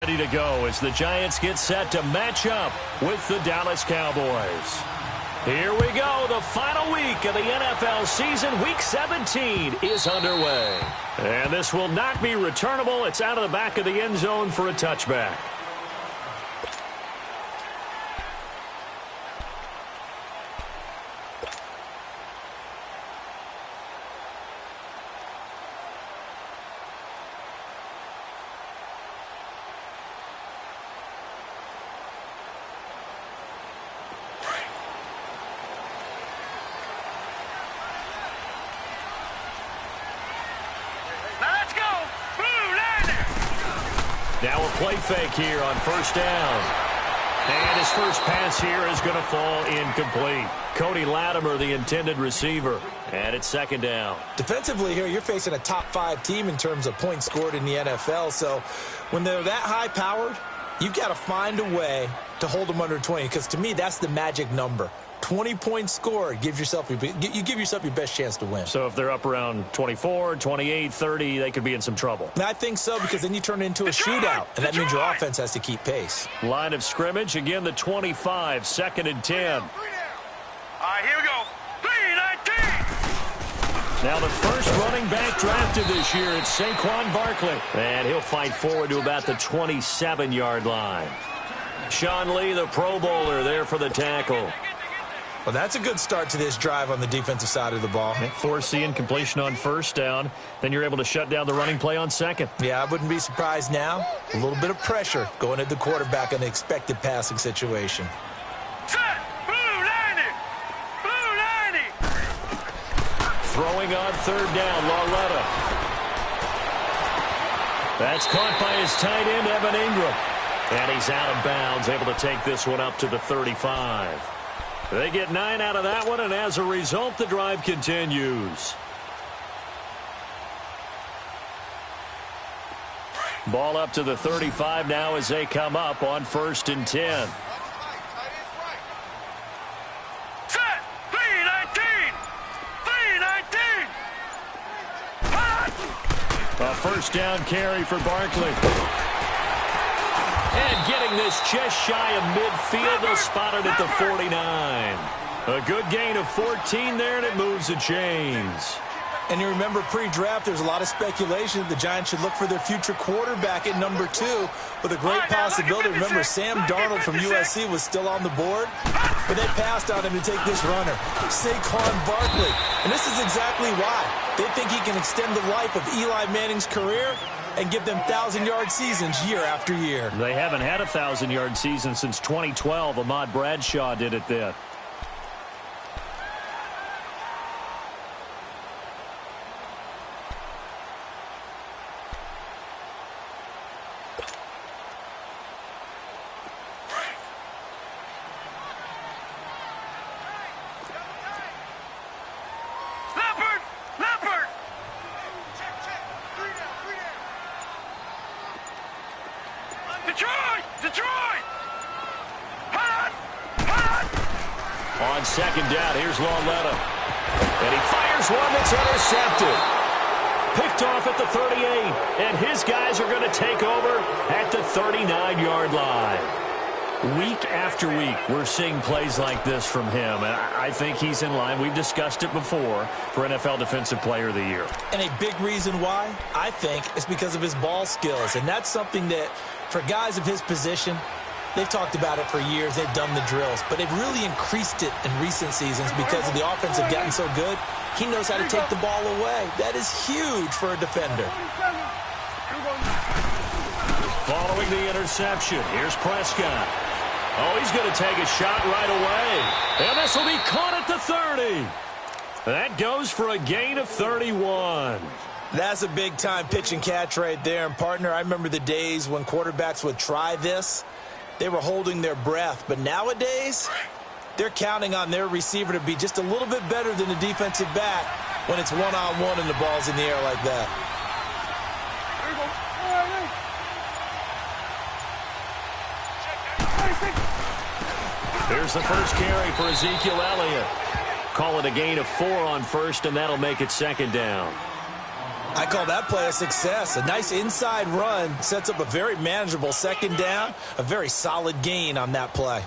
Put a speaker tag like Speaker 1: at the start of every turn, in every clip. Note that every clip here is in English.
Speaker 1: ready to go as the Giants get set to match up with the Dallas Cowboys. Here we go. The final week of the NFL season. Week 17 is underway. And this will not be returnable. It's out of the back of the end zone for a touchback. Now a play fake here on first down. And his first pass here is going to fall incomplete. Cody Latimer, the intended receiver. And it's second down.
Speaker 2: Defensively here, you're facing a top 5 team in terms of points scored in the NFL. So when they're that high-powered, you've got to find a way to hold them under 20. Because to me, that's the magic number. 20 points scored, you give yourself your best chance to win.
Speaker 1: So if they're up around 24, 28, 30, they could be in some trouble.
Speaker 2: I think so, because then you turn it into a shootout, and that means your offense has to keep pace.
Speaker 1: Line of scrimmage, again the 25, second and 10.
Speaker 3: All right, here we go. 3-19.
Speaker 1: Now the first running back drafted this year, it's Saquon Barkley. And he'll fight forward to about the 27-yard line. Sean Lee, the Pro Bowler, there for the tackle.
Speaker 2: Well, that's a good start to this drive on the defensive side of the ball.
Speaker 1: Forcing completion on first down. Then you're able to shut down the running play on second.
Speaker 2: Yeah, I wouldn't be surprised now. A little bit of pressure going at the quarterback in the expected passing situation.
Speaker 3: Set. Blue 90. Blue 90.
Speaker 1: Throwing on third down, Lauletta. That's caught by his tight end, Evan Ingram. And he's out of bounds, able to take this one up to the 35. They get 9 out of that one, and as a result, the drive continues. Ball up to the 35 now as they come up on first and 10.
Speaker 3: Set. 3-19. 3-19.
Speaker 1: A first down carry for Barkley. And getting this just shy of midfield, they'll spot it at the 49. A good gain of 14 there, and it moves the chains.
Speaker 2: And you remember pre-draft, there's a lot of speculation that the Giants should look for their future quarterback at number 2 with a great possibility. Remember, Sam Darnold from USC was still on the board, but they passed on him to take this runner, Saquon Barkley. And this is exactly why. They think he can extend the life of Eli Manning's career and give them 1,000-yard seasons year after year.
Speaker 1: They haven't had a 1,000-yard season since 2012. Ahmad Bradshaw did it then.
Speaker 3: Detroit! Hot!
Speaker 1: On second down, here's Lauletta. And he fires one that's intercepted. Picked off at the 38. And his guys are going to take over at the 39-yard line. Week after week, we're seeing plays like this from him. And I think he's in line. We've discussed it before for NFL Defensive Player of the Year.
Speaker 2: And a big reason why, I think, is because of his ball skills. And that's something that, for guys of his position, they've talked about it for years. They've done the drills. But they've really increased it in recent seasons because of the offense have gotten so good. He knows how to take the ball away. That is huge for a defender.
Speaker 1: Following the interception, here's Prescott. Oh, he's going to take a shot right away. And this will be caught at the 30. That goes for a gain of 31.
Speaker 2: That's a big-time pitch and catch right there. And, partner, I remember the days when quarterbacks would try this. They were holding their breath. But nowadays, they're counting on their receiver to be just a little bit better than the defensive back when it's one-on-one and the ball's in the air like that.
Speaker 1: Here's the first carry for Ezekiel Elliott. Call it a gain of 4 on first, and that'll make it second down.
Speaker 2: I call that play a success. A nice inside run sets up a very manageable second down, a very solid gain on that play.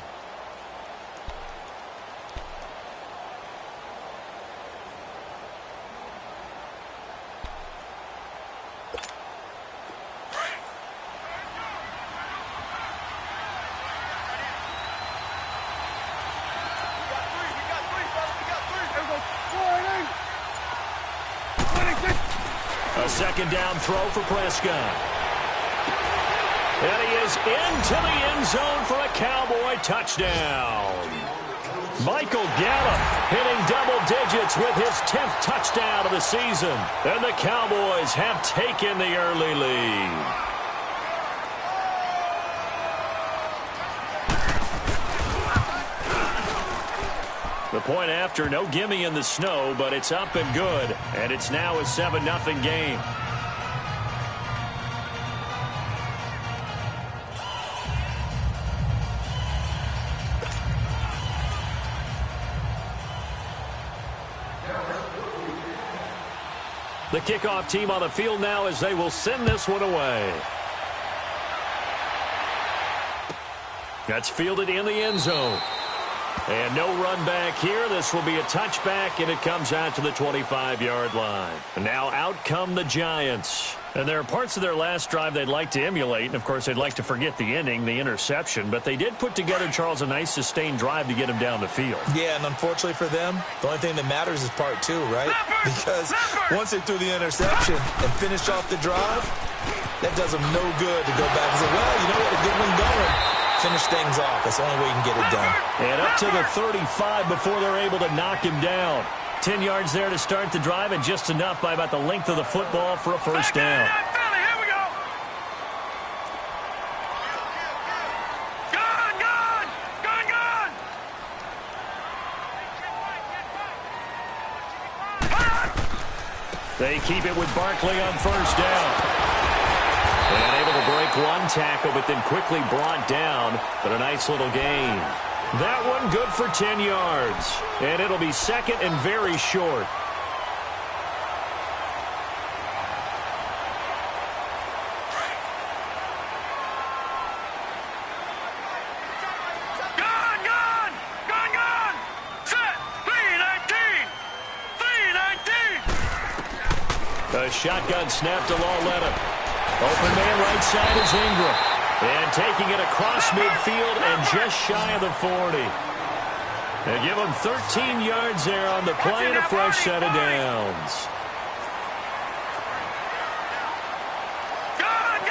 Speaker 1: A second down throw for Prescott. And he is into the end zone for a Cowboy touchdown. Michael Gallup hitting double digits with his 10th touchdown of the season. And the Cowboys have taken the early lead. The point after, no gimme in the snow, but it's up and good. And it's now a 7-0 game. The kickoff team on the field now as they will send this one away. That's fielded in the end zone. And no run back here. This will be a touchback, and it comes out to the 25-yard line. And now out come the Giants. And there are parts of their last drive they'd like to emulate. And, of course, they'd like to forget the ending, the interception. But they did put together, Charles, a nice sustained drive to get him down the field.
Speaker 2: Yeah, and unfortunately for them, the only thing that matters is part two, right? Because once they threw the interception and finished off the drive, that does them no good to go back and say, well, you know what, a good one going. Finish things off. That's the only way you can get it done.
Speaker 1: And up to the 35 before they're able to knock him down. 10 yards there to start the drive, and just enough by about the length of the football for a first down.
Speaker 3: Here we go. Gone.
Speaker 1: They keep it with Barkley on first down. And able to break one tackle, but then quickly brought down. But a nice little gain. That one good for 10 yards. And it'll be second and very short.
Speaker 3: Gone. Set. 3-19.
Speaker 1: A shotgun snap to Lauletta. Open man right side is Ingram. And taking it across midfield and just shy of the 40. They give him 13 yards there on the play and a fresh set of downs.
Speaker 3: Gone.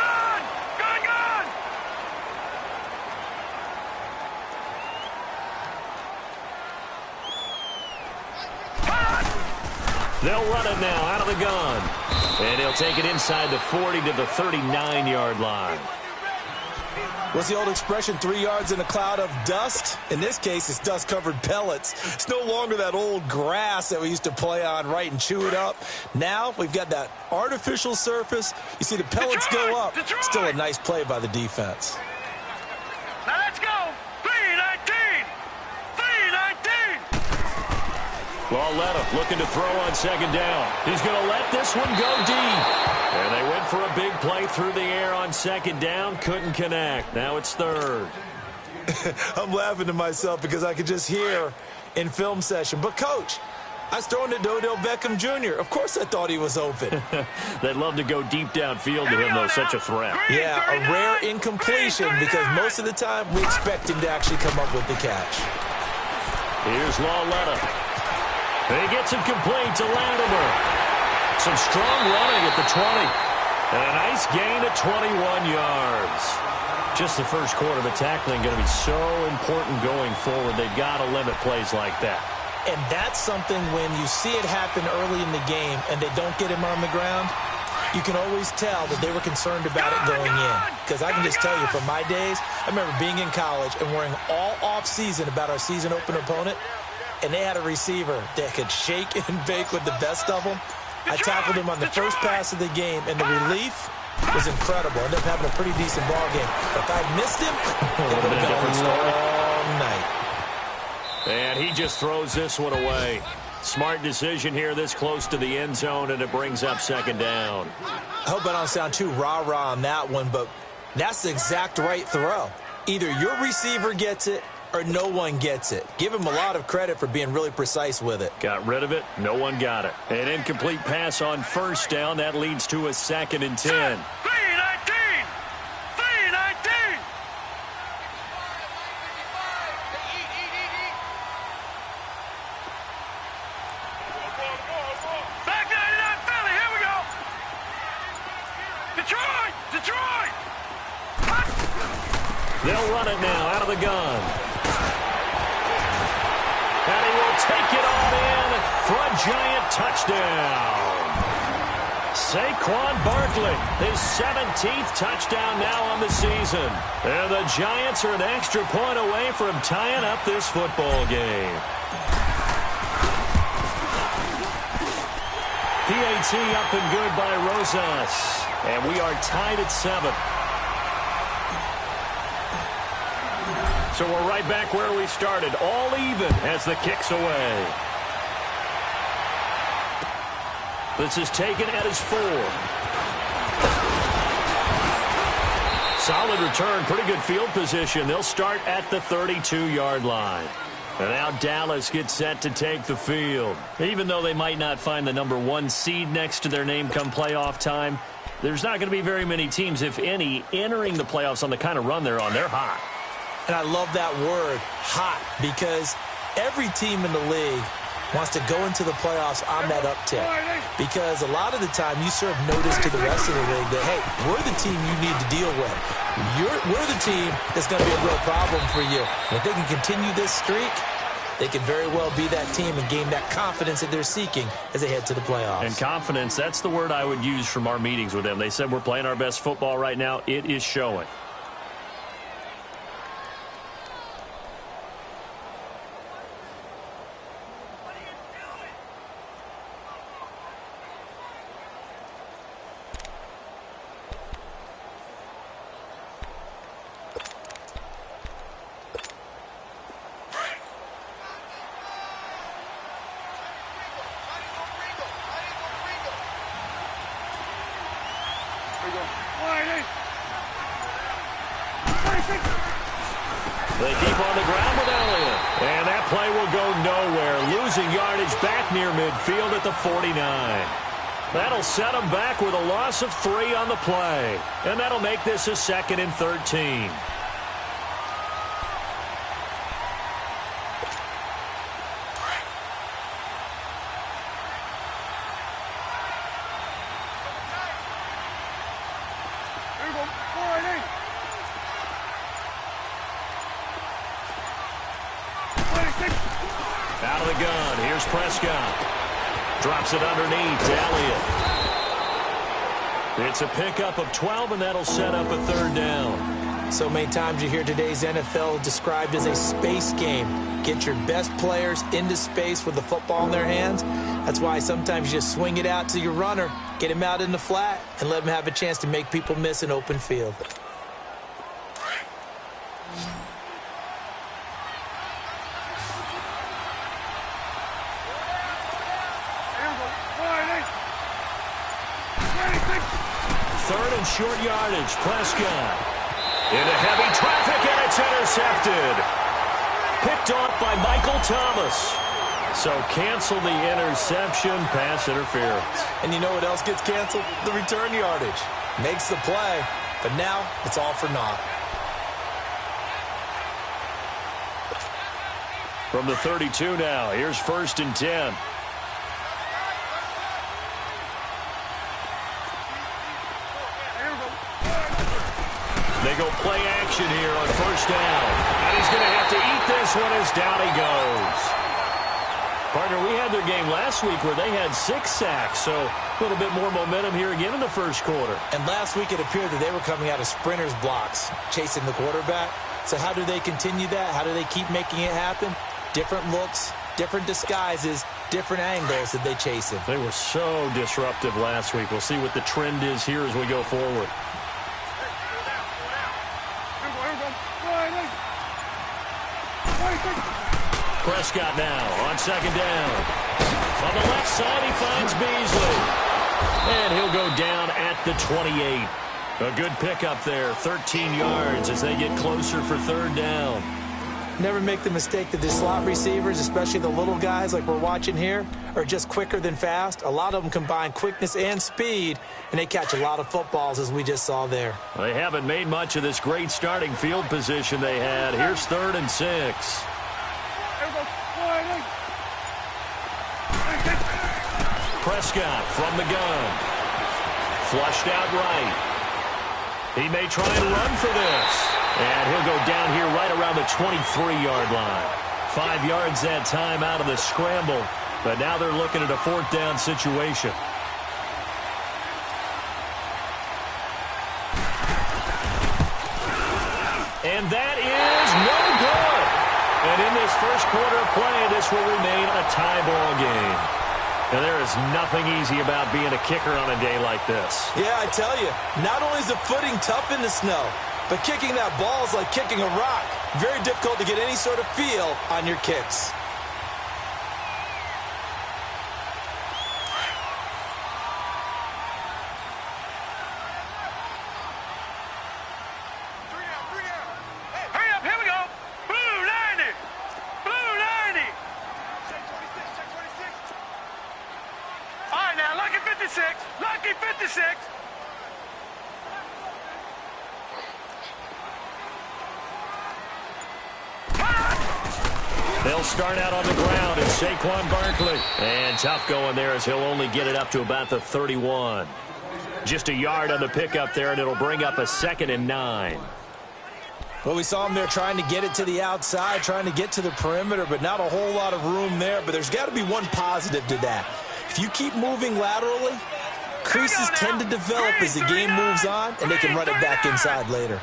Speaker 1: They'll run it now out of the gun. And he'll take it inside the 40 to the 39-yard line.
Speaker 2: What's the old expression, 3 yards in a cloud of dust? In this case, it's dust-covered pellets. It's no longer that old grass that we used to play on, right, and chew it up. Now we've got that artificial surface. You see the pellets go up. Still a nice play by the defense.
Speaker 3: Now let's go. 3-19.
Speaker 1: Lauletta looking to throw on second down. He's going to let this one go deep. And they went for a big play through the air on second down. Couldn't connect. Now it's third.
Speaker 2: I'm laughing to myself because I could just hear in film session. But, Coach, I was throwing to Odell Beckham Jr. Of course I thought he was open.
Speaker 1: They'd love to go deep downfield to him, though. Such a threat.
Speaker 2: Yeah, a rare incompletion because most of the time we expect him to actually come up with the catch.
Speaker 1: Here's Lauletta. He gets it complete to Latimer. Some strong running at the 20. And a nice gain of 21 yards. Just the first quarter, but tackling going to be so important going forward. They've got to limit plays like that.
Speaker 2: And that's something when you see it happen early in the game and they don't get him on the ground, you can always tell that they were concerned about it going in. Because I can just tell you from my days, I remember being in college and worrying all off-season about our season opener opponent, and they had a receiver that could shake and bake with the best of them. I tackled him on the first pass of the game, and the relief was incredible. Ended up having a pretty decent ball game. But if I missed him, it would have been a long night.
Speaker 1: And he just throws this one away. Smart decision here this close to the end zone, and it brings up second down.
Speaker 2: I hope I don't sound too rah-rah on that one, but that's the exact right throw. Either your receiver gets it or no one gets it. Give him a lot of credit for being really precise with it.
Speaker 1: Got rid of it. No one got it. An incomplete pass on first down. That leads to a 2nd and 10.
Speaker 3: 3-19! 3-19! Back 99 Philly, here we go! Detroit! Detroit!
Speaker 1: They'll run it now out of the gun. And he will take it on in for a giant touchdown. Saquon Barkley, his 17th touchdown now on the season. And the Giants are an extra point away from tying up this football game. PAT up and good by Rosas. And we are tied at 7. So we're right back where we started, all even as the kick's away. This is taken at his 4. Solid return, pretty good field position. They'll start at the 32-yard line. And now Dallas gets set to take the field. Even though they might not find the number 1 seed next to their name come playoff time, there's not going to be very many teams, if any, entering the playoffs on the kind of run they're on. They're hot.
Speaker 2: And I love that word, hot, because every team in the league wants to go into the playoffs on that uptick. Because a lot of the time you serve notice to the rest of the league that, hey, we're the team you need to deal with. We're the team that's going to be a real problem for you. And if they can continue this streak, they can very well be that team and gain that confidence that they're seeking as they head to the playoffs.
Speaker 1: And confidence, that's the word I would use from our meetings with them. They said we're playing our best football right now. It is showing. They keep on the ground with Elliott. And that play will go nowhere. Losing yardage back near midfield at the 49. That'll set them back with a loss of 3 on the play. And that'll make this a 2nd and 13. Out of the gun. Here's Prescott. Drops it underneath to Elliott. It's a pickup of 12, and that'll set up a 3rd down.
Speaker 2: So many times you hear today's NFL described as a space game. Get your best players into space with the football in their hands. That's why sometimes you just swing it out to your runner, get him out in the flat, and let him have a chance to make people miss an open field.
Speaker 1: Third and short yardage. Prescott into heavy traffic, and it's intercepted. Picked off by Michael Thomas. So cancel the interception, pass interference.
Speaker 2: And you know what else gets canceled? The return yardage. Makes the play, but now it's all for naught.
Speaker 1: From the 32 now, here's 1st and 10. They go play action here on 1st down. And he's going to have to eat this one as down he goes. Partner, we had their game last week where they had 6 sacks, so a little bit more momentum here again in the 1st quarter.
Speaker 2: And last week it appeared that they were coming out of sprinters blocks, chasing the quarterback. So how do they continue that? How do they keep making it happen? Different looks, different disguises, different angles that they chase him.
Speaker 1: They were so disruptive last week. We'll see what the trend is here as we go forward. Prescott now on 2nd down. On the left side, he finds Beasley. And he'll go down at the 28. A good pickup there, 13 yards as they get closer for third down.
Speaker 2: Never make the mistake that the slot receivers, especially the little guys like we're watching here, are just quicker than fast. A lot of them combine quickness and speed, and they catch a lot of footballs, as we just saw there.
Speaker 1: They haven't made much of this great starting field position they had. Here's 3rd and 6. Prescott from the gun. Flushed out right. He may try and run for this. And he'll go down here right around the 23-yard line. 5 yards that time out of the scramble. But now they're looking at a 4th down situation. And that is no good. And in this first quarter of play, this will remain a tie ball game. And there is nothing easy about being a kicker on a day like this.
Speaker 2: Yeah, I tell you, not only is the footing tough in the snow, but kicking that ball is like kicking a rock. Very difficult to get any sort of feel on your kicks.
Speaker 3: Hurry up, here we go. Blue 90. Blue 90. All right, now, lucky 56. Lucky 56.
Speaker 1: They'll start out on the ground. It's Saquon Barkley. And tough going there as he'll only get it up to about the 31. Just a yard on the pickup there, and it'll bring up a 2nd and 9.
Speaker 2: Well, we saw him there trying to get it to the outside, trying to get to the perimeter, but not a whole lot of room there. But there's got to be one positive to that. If you keep moving laterally, creases tend to develop as the game moves on, and they can run it back inside later.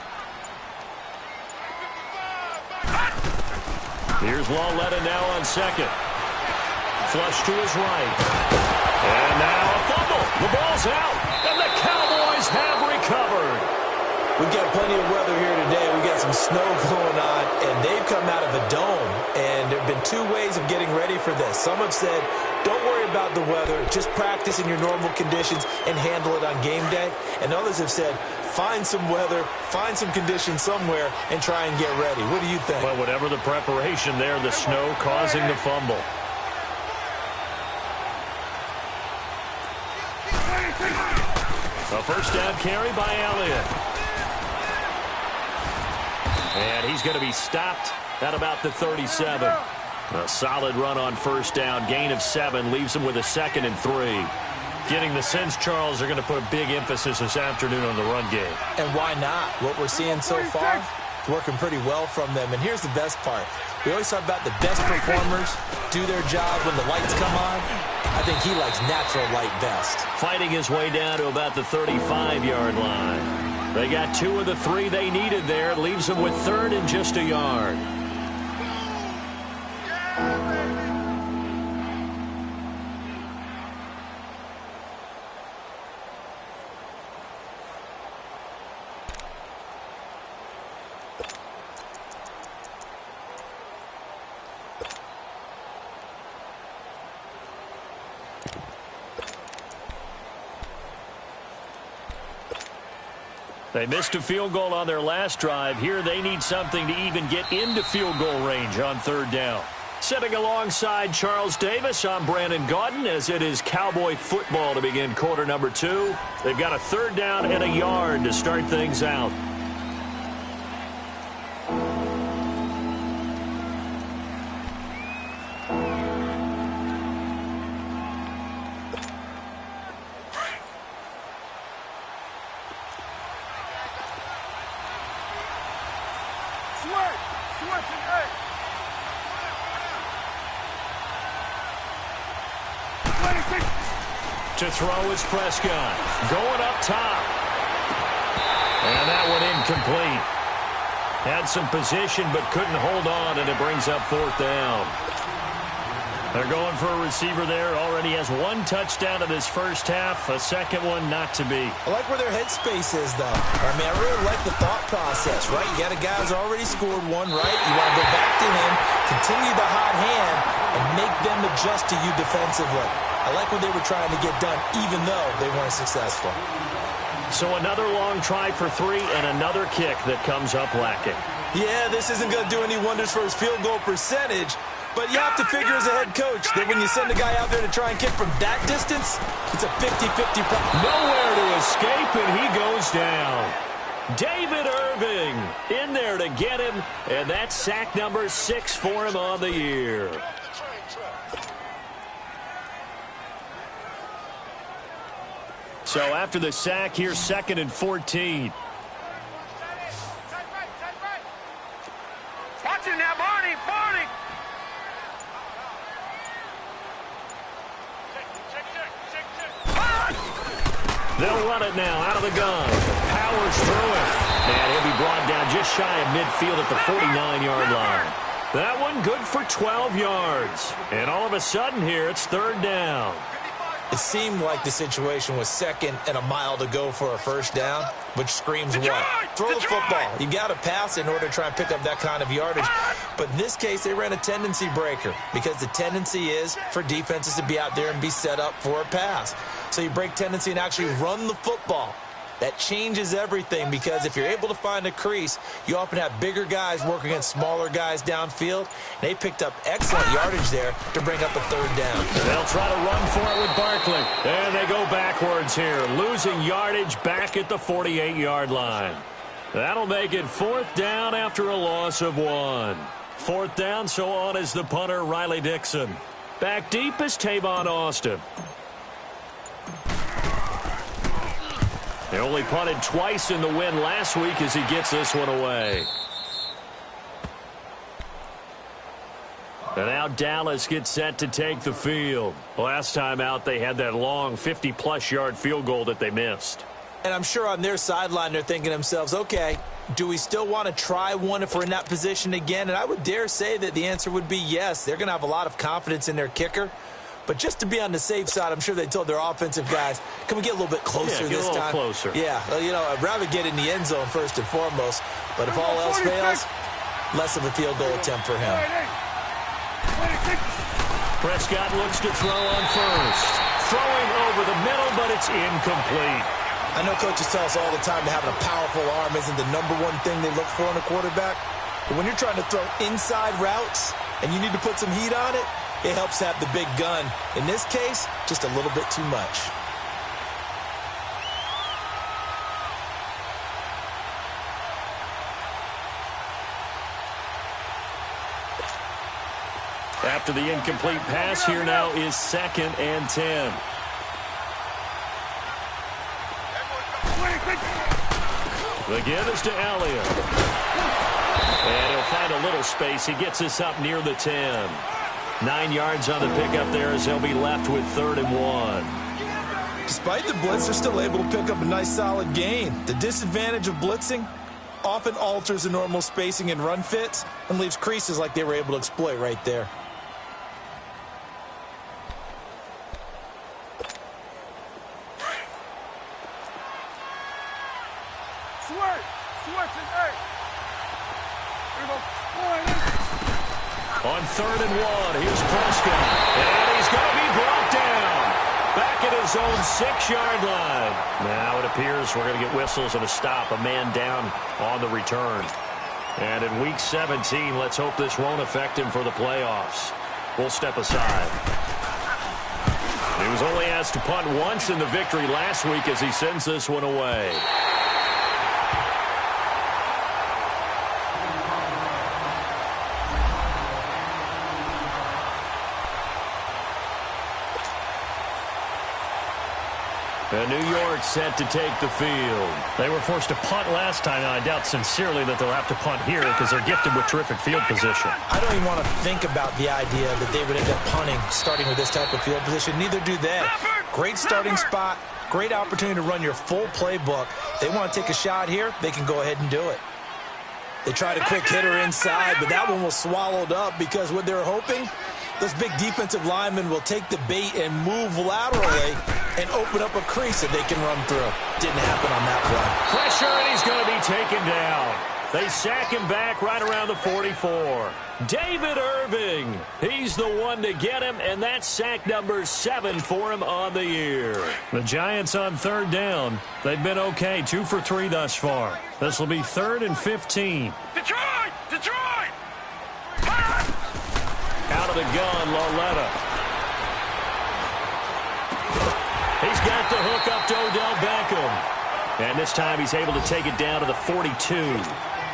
Speaker 1: Here's Lawletta now on 2nd. Flush to his right. And now a fumble. The ball's out. And the Cowboys have recovered.
Speaker 2: We've got plenty of weather here today. We've got some snow going on, and they've come out of a dome. And there have been 2 ways of getting ready for this. Some have said, don't worry about the weather. Just practice in your normal conditions and handle it on game day. And others have said, find some weather, find some conditions somewhere, and try and get ready. What do you think?
Speaker 1: Well, whatever the preparation there, the snow causing the fumble. A first down carry by Elliott. And he's going to be stopped at about the 37. A solid run on first down. Gain of 7 leaves him with a 2nd and 3. Getting the sense, Charles, they're going to put a big emphasis this afternoon on the run game.
Speaker 2: And why not? What we're seeing so far, working pretty well from them. And here's the best part. We always talk about the best performers do their job when the lights come on. I think he likes natural light best.
Speaker 1: Fighting his way down to about the 35-yard line. They got 2 of the 3 they needed there. It leaves them with 3rd and just a yard. They missed a field goal on their last drive. Here they need something to even get into field goal range on 3rd down. Sitting alongside Charles Davis, I'm Brandon Gaudin as it is Cowboy football to begin quarter number 2. They've got a 3rd down and a yard to start things out. To throw is Prescott. Going up top. And that one incomplete. Had some position but couldn't hold on, and it brings up 4th down. They're going for a receiver there. Already has one touchdown in this first half. A second one not to be.
Speaker 2: I like where their headspace is, though. I mean, I really like the thought process, right? You got a guy who's already scored one, right? You want to go back to him, continue the hot hand, and make them adjust to you defensively. I like what they were trying to get done, even though they weren't successful.
Speaker 1: So another long try for 3 and another kick that comes up lacking.
Speaker 2: Yeah, this isn't going to do any wonders for his field goal percentage, but you have to figure as a head coach that when you send a guy out there to try and kick from that distance, it's a 50-50.
Speaker 1: Nowhere to escape, and he goes down. David Irving in there to get him, and that's sack number 6 for him on the year. So after the sack, here's 2nd and 14.
Speaker 3: Watch it now, Barney, Barney.
Speaker 1: They'll run it now out of the gun. Powers through it. And he'll be brought down just shy of midfield at the 49-yard line. That one good for 12 yards. And all of a sudden here, it's 3rd down.
Speaker 2: It seemed like the situation was 2nd and a mile to go for a first down, which screams what? Throw the football. You got to pass in order to try and pick up that kind of yardage. But in this case, they ran a tendency breaker because the tendency is for defenses to be out there and be set up for a pass. So you break tendency and actually run the football. That changes everything because if you're able to find a crease, you often have bigger guys working against smaller guys downfield. They picked up excellent yardage there to bring up a 3rd down.
Speaker 1: They'll try to run for it with Barkley. And they go backwards here, losing yardage back at the 48-yard line. That'll make it 4th down after a loss of 1. 4th down, so on is the punter, Riley Dixon. Back deep is Tavon Austin. They only punted twice in the win last week as he gets this one away. And now Dallas gets set to take the field. Last time out, they had that long 50-plus yard field goal that they missed.
Speaker 2: And I'm sure on their sideline they're thinking to themselves, okay, do we still want to try one if we're in that position again? And I would dare say that the answer would be yes. They're going to have a lot of confidence in their kicker. But just to be on the safe side, I'm sure they told their offensive guys, can we get a little bit closer this time?
Speaker 1: Closer.
Speaker 2: Yeah, you know, I'd rather get in the end zone first and foremost. But if all else fails, less of a field goal attempt for him.
Speaker 1: Prescott looks to throw on first. Throwing over the middle, but it's incomplete.
Speaker 2: I know coaches tell us all the time that having a powerful arm isn't the #1 thing they look for in a quarterback. But when you're trying to throw inside routes and you need to put some heat on it, it helps have the big gun. In this case, just a little bit too much.
Speaker 1: After the incomplete pass, here now is 2nd and 10. The give is to Elliott. And he'll find a little space. He gets us up near the 10. 9 yards on the pickup there as they'll be left with 3rd and 1.
Speaker 2: Despite the blitz, they're still able to pick up a nice solid gain. The disadvantage of blitzing often alters the normal spacing and run fits and leaves creases like they were able to exploit right there.
Speaker 1: On 3rd and 1, here's Prescott. And he's going to be brought down. Back at his own 6-yard line. Now it appears we're going to get whistles and a stop. A man down on the return. And in Week 17, let's hope this won't affect him for the playoffs. We'll step aside. He was only asked to punt once in the victory last week as he sends this one away. And New York set to take the field.
Speaker 4: They were forced to punt last time, and I doubt sincerely that they'll have to punt here because they're gifted with terrific field position.
Speaker 2: I don't even want to think about the idea that they would end up punting starting with this type of field position. Neither do they. Great starting spot, great opportunity to run your full playbook. They want to take a shot here, they can go ahead and do it. They tried a quick hitter inside, but that one was swallowed up because what they're hoping Those big defensive linemen will take the bait and move laterally and open up a crease that they can run through. Didn't happen on that play.
Speaker 1: Pressure, and he's going to be taken down. They sack him back right around the 44. David Irving, he's the one to get him, and that's sack number 7 for him on the year.
Speaker 4: The Giants on third down. They've been okay, 2 for 3 thus far. This will be 3rd and 15.
Speaker 3: Detroit! Detroit!
Speaker 1: Out of the gun, Lauletta. He's got the hook up to Odell Beckham. And this time he's able to take it down to the 42.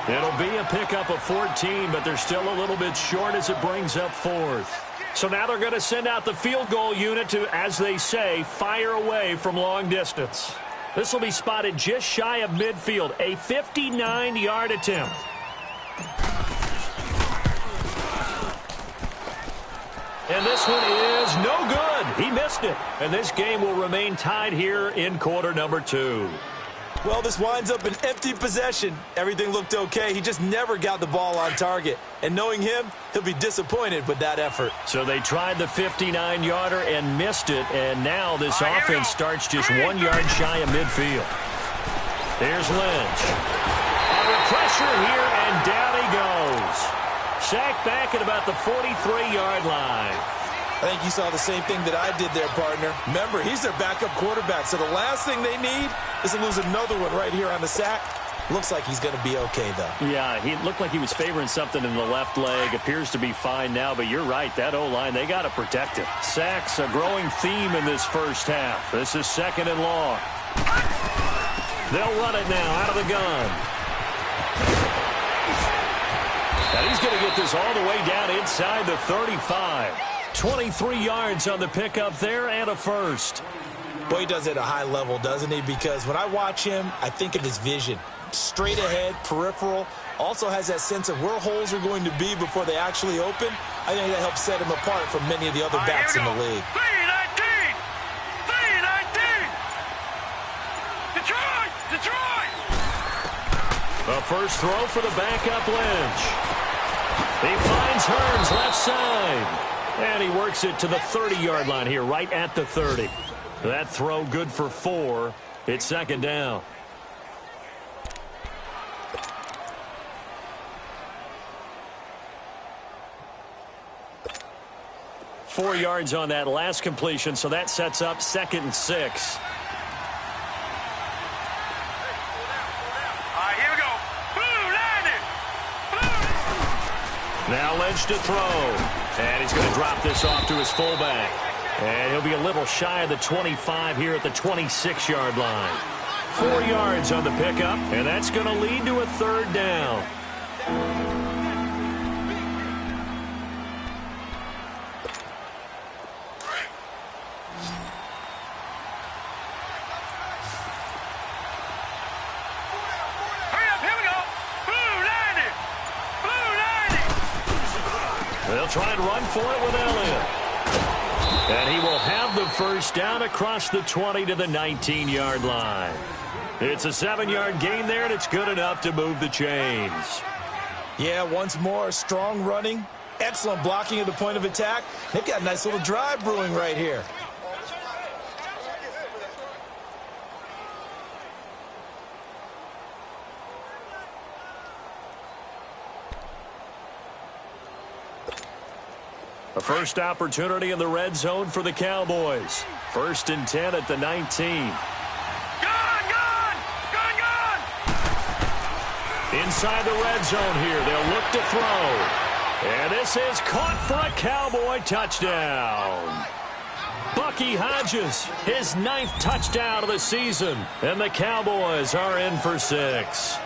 Speaker 1: It'll be a pickup of 14, but they're still a little bit short as it brings up 4th. So now they're going to send out the field goal unit to, as they say, fire away from long distance. This will be spotted just shy of midfield, a 59-yard attempt. And this one is no good. He missed it. And this game will remain tied here in quarter number 2.
Speaker 2: Well, this winds up an empty possession. Everything looked okay. He just never got the ball on target. And knowing him, he'll be disappointed with that effort.
Speaker 1: So they tried the 59-yarder and missed it. And now this offense starts just 1 yard shy of midfield. Here's Lynch. Under pressure here, and down he goes. Sacked back at about the 43-yard line.
Speaker 2: I think you saw the same thing that I did there, partner. Remember, he's their backup quarterback, so the last thing they need is to lose another one right here on the sack. Looks like he's going to be okay, though.
Speaker 4: Yeah, he looked like he was favoring something in the left leg. Appears to be fine now, but you're right. That O-line, they got to protect it. Sacks, a growing theme in this first half. This is 2nd and long.
Speaker 1: They'll run it now out of the gun. And he's going to get this all the way down inside the 35. 23 yards on the pickup there and a first.
Speaker 2: Boy, he does it at a high level, doesn't he? Because when I watch him, I think of his vision. Straight ahead, peripheral. Also has that sense of where holes are going to be before they actually open. I think that helps set him apart from many of the other backs in the league.
Speaker 3: 319! 319! Detroit! Detroit!
Speaker 1: The first throw for the backup Lynch. He finds Hearns left side. And he works it to the 30-yard line here, right at the 30. That throw good for 4. It's 2nd down. Four yards on that last completion, so that sets up 2nd and 6.
Speaker 3: Here we go. Blue line it.
Speaker 1: Now Lynch to throw. And he's going to drop this off to his fullback. And he'll be a little shy of the 25 here at the 26-yard line. 4 yards on the pickup, and that's going to lead to a 3rd down.
Speaker 3: Hurry up, here we go. Blue line it. Blue line it.
Speaker 1: They'll try and run for it with Elliott. And he will have the first down across the 20 to the 19-yard line. It's a 7-yard gain there, and it's good enough to move the chains.
Speaker 2: Yeah, once more, strong running, excellent blocking at the point of attack. They've got a nice little drive brewing right here.
Speaker 1: A first opportunity in the red zone for the Cowboys. 1st and 10 at the 19.
Speaker 3: Gone!
Speaker 1: Inside the red zone here, they'll look to throw. And this is caught for a Cowboy touchdown. Bucky Hodges, his 9th touchdown of the season. And the Cowboys are in for 6.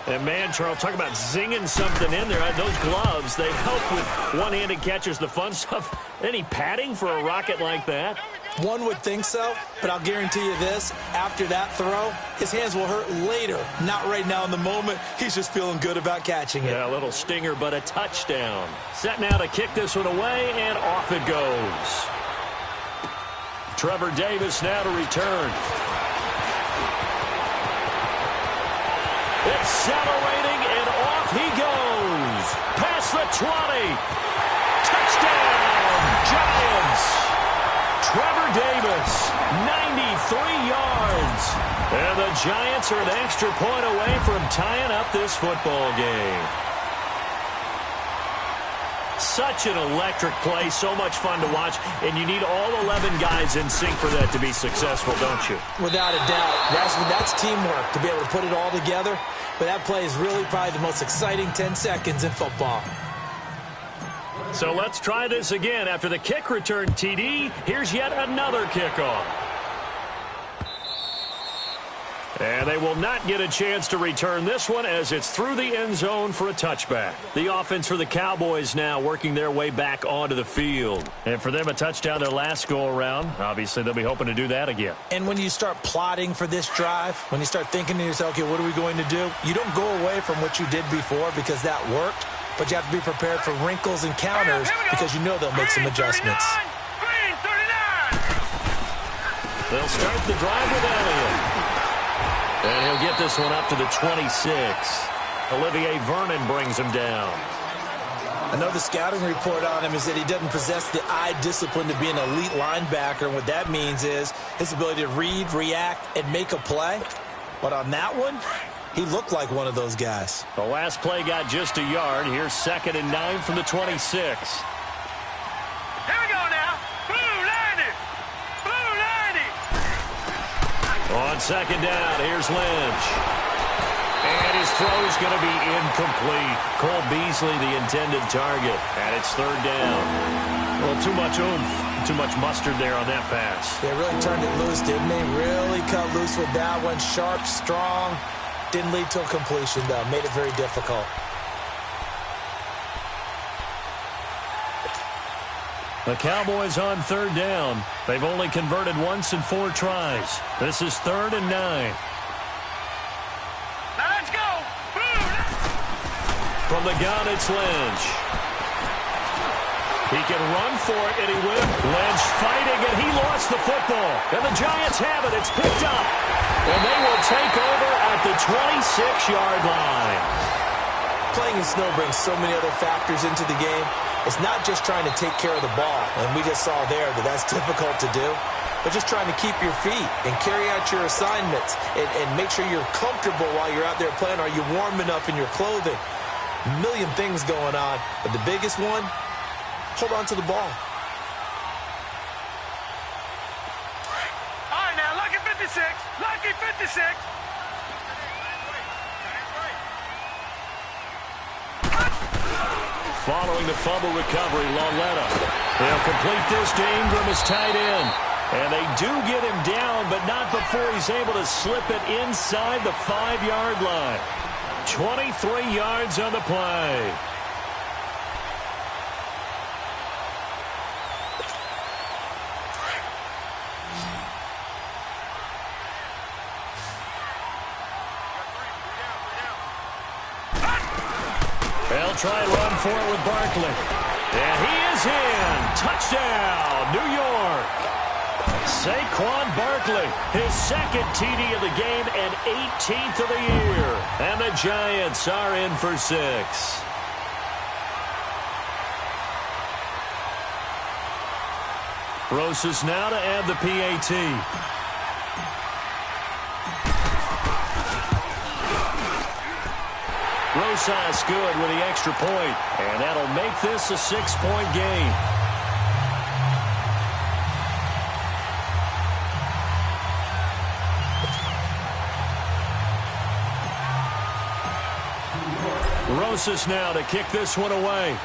Speaker 1: And man, Charles, talk about zinging something in there. Those gloves, they help with one-handed catches, the fun stuff. Any padding for a rocket like that?
Speaker 2: One would think so, but I'll guarantee you this. After that throw, his hands will hurt later. Not right now in the moment. He's just feeling good about catching it.
Speaker 1: Yeah, a little stinger, but a touchdown. Set now to kick this one away, and off it goes. Trevor Davis now to return. Accelerating, and off he goes. Past the 20. Touchdown! Giants are an extra point away from tying up this football game. Such an electric play, so much fun to watch, and you need all 11 guys in sync for that to be successful, don't you?
Speaker 2: Without a doubt. That's teamwork, to be able to put it all together. But that play is really probably the most exciting 10 seconds in football.
Speaker 1: So let's try this again. After the kick return TD, here's yet another kickoff. And they will not get a chance to return this one as it's through the end zone for a touchback. The offense for the Cowboys now working their way back onto the field. And for them, a touchdown their last go-around. Obviously, they'll be hoping to do that again.
Speaker 2: And when you start plotting for this drive, when you start thinking to yourself, okay, what are we going to do? You don't go away from what you did before because that worked, but you have to be prepared for wrinkles and counters because you know they'll make some adjustments.
Speaker 3: Green 39.
Speaker 1: They'll start the drive with Elliott. And he'll get this one up to the 26. Olivier Vernon brings him down.
Speaker 2: I know the scouting report on him is that he doesn't possess the eye discipline to be an elite linebacker. And what that means is his ability to read, react, and make a play. But on that one, he looked like one of those guys.
Speaker 1: The last play got just a yard. Here's 2nd and 9 from the 26.
Speaker 3: Here we go now. Blue 90. Blue 90.
Speaker 1: On 2nd down, here's Lynch. And his throw is going to be incomplete. Cole Beasley, the intended target. And it's 3rd down. Well, too much oomph, too much mustard there on that pass.
Speaker 2: They really turned it loose, didn't they? Really cut loose with that one. Sharp, strong. Didn't lead to a completion, though. Made it very difficult.
Speaker 1: The Cowboys on 3rd down. They've only converted once in 4 tries. This is 3rd and 9.
Speaker 3: Now let's go.
Speaker 1: From the gun, it's Lynch. He can run for it, and he will. Lynch fighting, and he lost the football. And the Giants have it. It's picked up. And they will take over at the 26-yard line.
Speaker 2: Playing in snow brings so many other factors into the game. It's not just trying to take care of the ball, and we just saw there that that's difficult to do, but just trying to keep your feet and carry out your assignments and make sure you're comfortable while you're out there playing. Are you warm enough in your clothing? A million things going on, but the biggest one, hold on to the ball.
Speaker 3: All right, now, lucky 56. Lucky 56.
Speaker 1: Following the fumble recovery, Lauletta. They'll complete this to Ingram as tight end. And they do get him down, but not before he's able to slip it inside the 5-yard line. 23 yards on the play. They'll try and run for it with Barkley. And he is in. Touchdown, New York. Saquon Barkley, his 2nd TD of the game and 18th of the year. And the Giants are in for 6. Rosas now to add the PAT. Rosas good with the extra point, and that'll make this a 6-point game. Rosas now to kick this one away.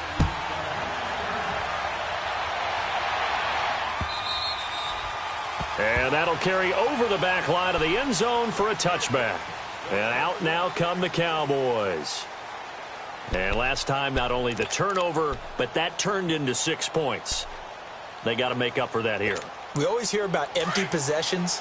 Speaker 1: And that'll carry over the back line of the end zone for a touchback. And out now come the Cowboys. And last time, not only the turnover, but that turned into 6 points. They got to make up for that here.
Speaker 2: We always hear about empty possessions,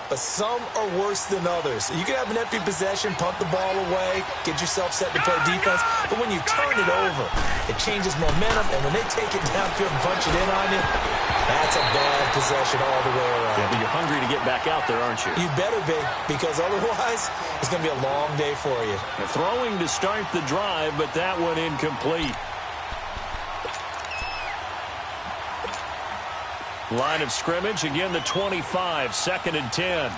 Speaker 2: but some are worse than others. You can have an empty possession, punt the ball away, get yourself set to play defense, but when you turn it over, it changes momentum, and when they take it downfield and punch it in on you, that's a bad possession all the way around.
Speaker 1: Yeah, but you're hungry to get back out there, aren't you?
Speaker 2: You better be, because otherwise, it's going to be a long day for you.
Speaker 1: They're throwing to start the drive, but that one incomplete. Line of scrimmage, again the 25, 2nd and 10.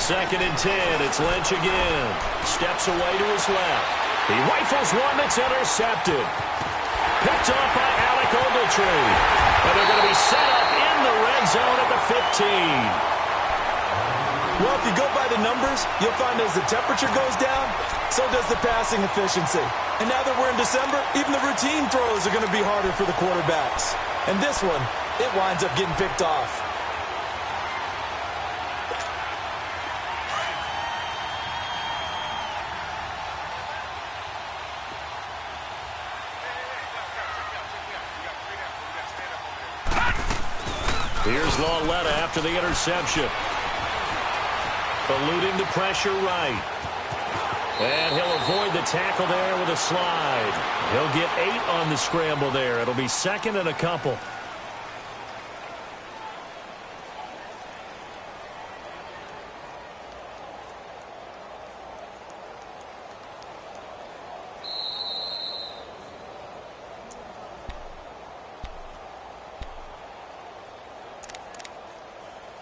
Speaker 4: 2nd and 10. It's Lynch again. Steps away to his left. He rifles one that's intercepted. Picked off by Alec Ogletree. And they're going to be set up in the red zone at the 15.
Speaker 2: Well, if you go by the numbers, you'll find as the temperature goes down, so does the passing efficiency. And now that we're in December, even the routine throws are going to be harder for the quarterbacks. And this one, it winds up getting picked off.
Speaker 4: Here's Lauletta after the interception. Eluding the pressure right. And he'll avoid the tackle there with a slide. He'll get 8 on the scramble there. It'll be 2nd and a couple.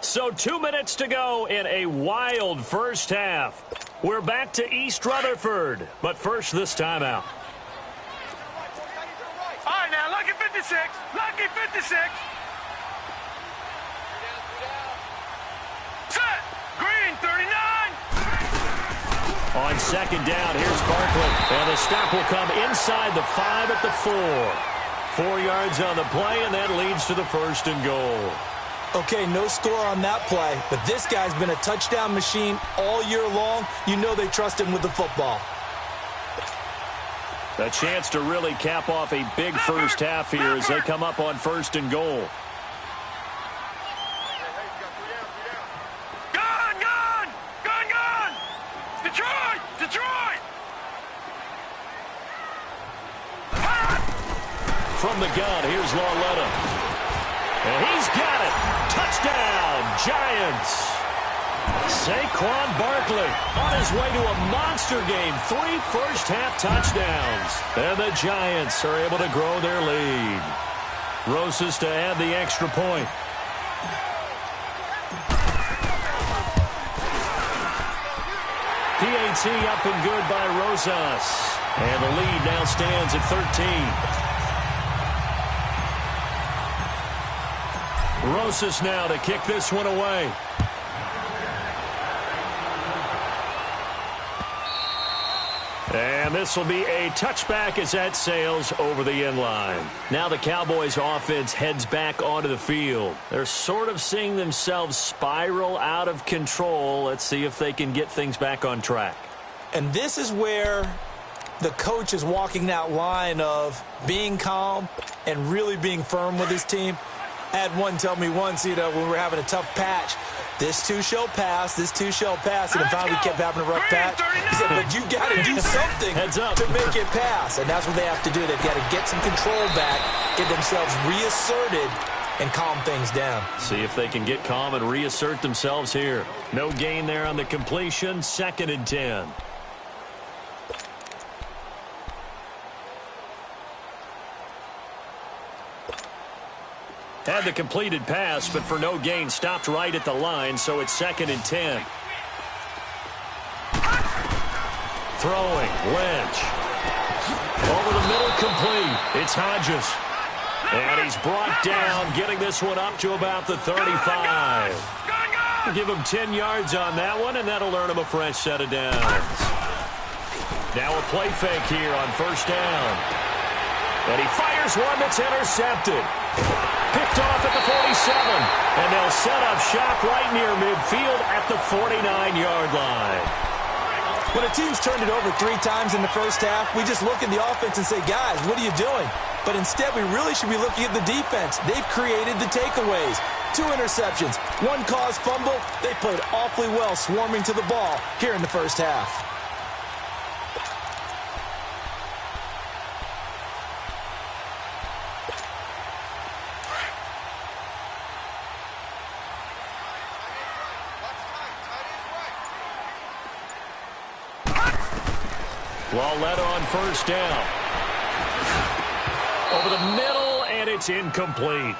Speaker 4: So 2 minutes to go in a wild first half. We're back to East Rutherford, but first this timeout.
Speaker 3: All right, now, lucky 56. Lucky 56. Set. Green, 39.
Speaker 4: On 2nd down, here's Barkley. And the stop will come inside the 5 at the 4. 4 yards on the play, and that leads to the 1st and goal.
Speaker 2: Okay, no score on that play, but this guy's been a touchdown machine all year long. You know they trust him with the football.
Speaker 4: A chance to really cap off a big first half here as they come up on 1st and goal.
Speaker 3: Gun, gun! Gun, gun! Detroit! Detroit!
Speaker 4: From the gun, here's Lauletta. And he's got it. Touchdown, Giants. Saquon Barkley on his way to a monster game. 3 first-half touchdowns. And the Giants are able to grow their lead. Rosas to add the extra point. PAT up and good by Rosas. And the lead now stands at 13. Rosas now to kick this one away. And this will be a touchback as that sails over the end line. Now the Cowboys offense heads back onto the field. They're sort of seeing themselves spiral out of control. Let's see if they can get things back on track.
Speaker 2: And this is where the coach is walking that line of being calm and really being firm with his team. I had one tell me once, when we were having a tough patch, this too shall pass, this too shall pass, and then finally kept having a rough patch. He said, but you got to do something to make it pass, and that's what they have to do. They've got to get some control back, get themselves reasserted, and calm things down.
Speaker 4: See if they can get calm and reassert themselves here. No gain there on the completion, 2nd and 10. Had the completed pass, but for no gain, stopped right at the line, so it's 2nd and 10. Throwing, Lynch. Over the middle, complete. It's Hodges. And he's brought down, getting this one up to about the 35. Give him 10 yards on that one, and that'll earn him a fresh set of downs. Now a play fake here on 1st down. And he fires one that's intercepted. Picked off at the 47, and they'll set up shop right near midfield at the 49-yard line.
Speaker 2: When a team's turned it over 3 times in the first half, we just look at the offense and say, guys, what are you doing? But instead, we really should be looking at the defense. They've created the takeaways. 2 interceptions, 1 caused fumble. They played awfully well swarming to the ball here in the first half.
Speaker 4: Lauletta on 1st down. Over the middle, and it's incomplete.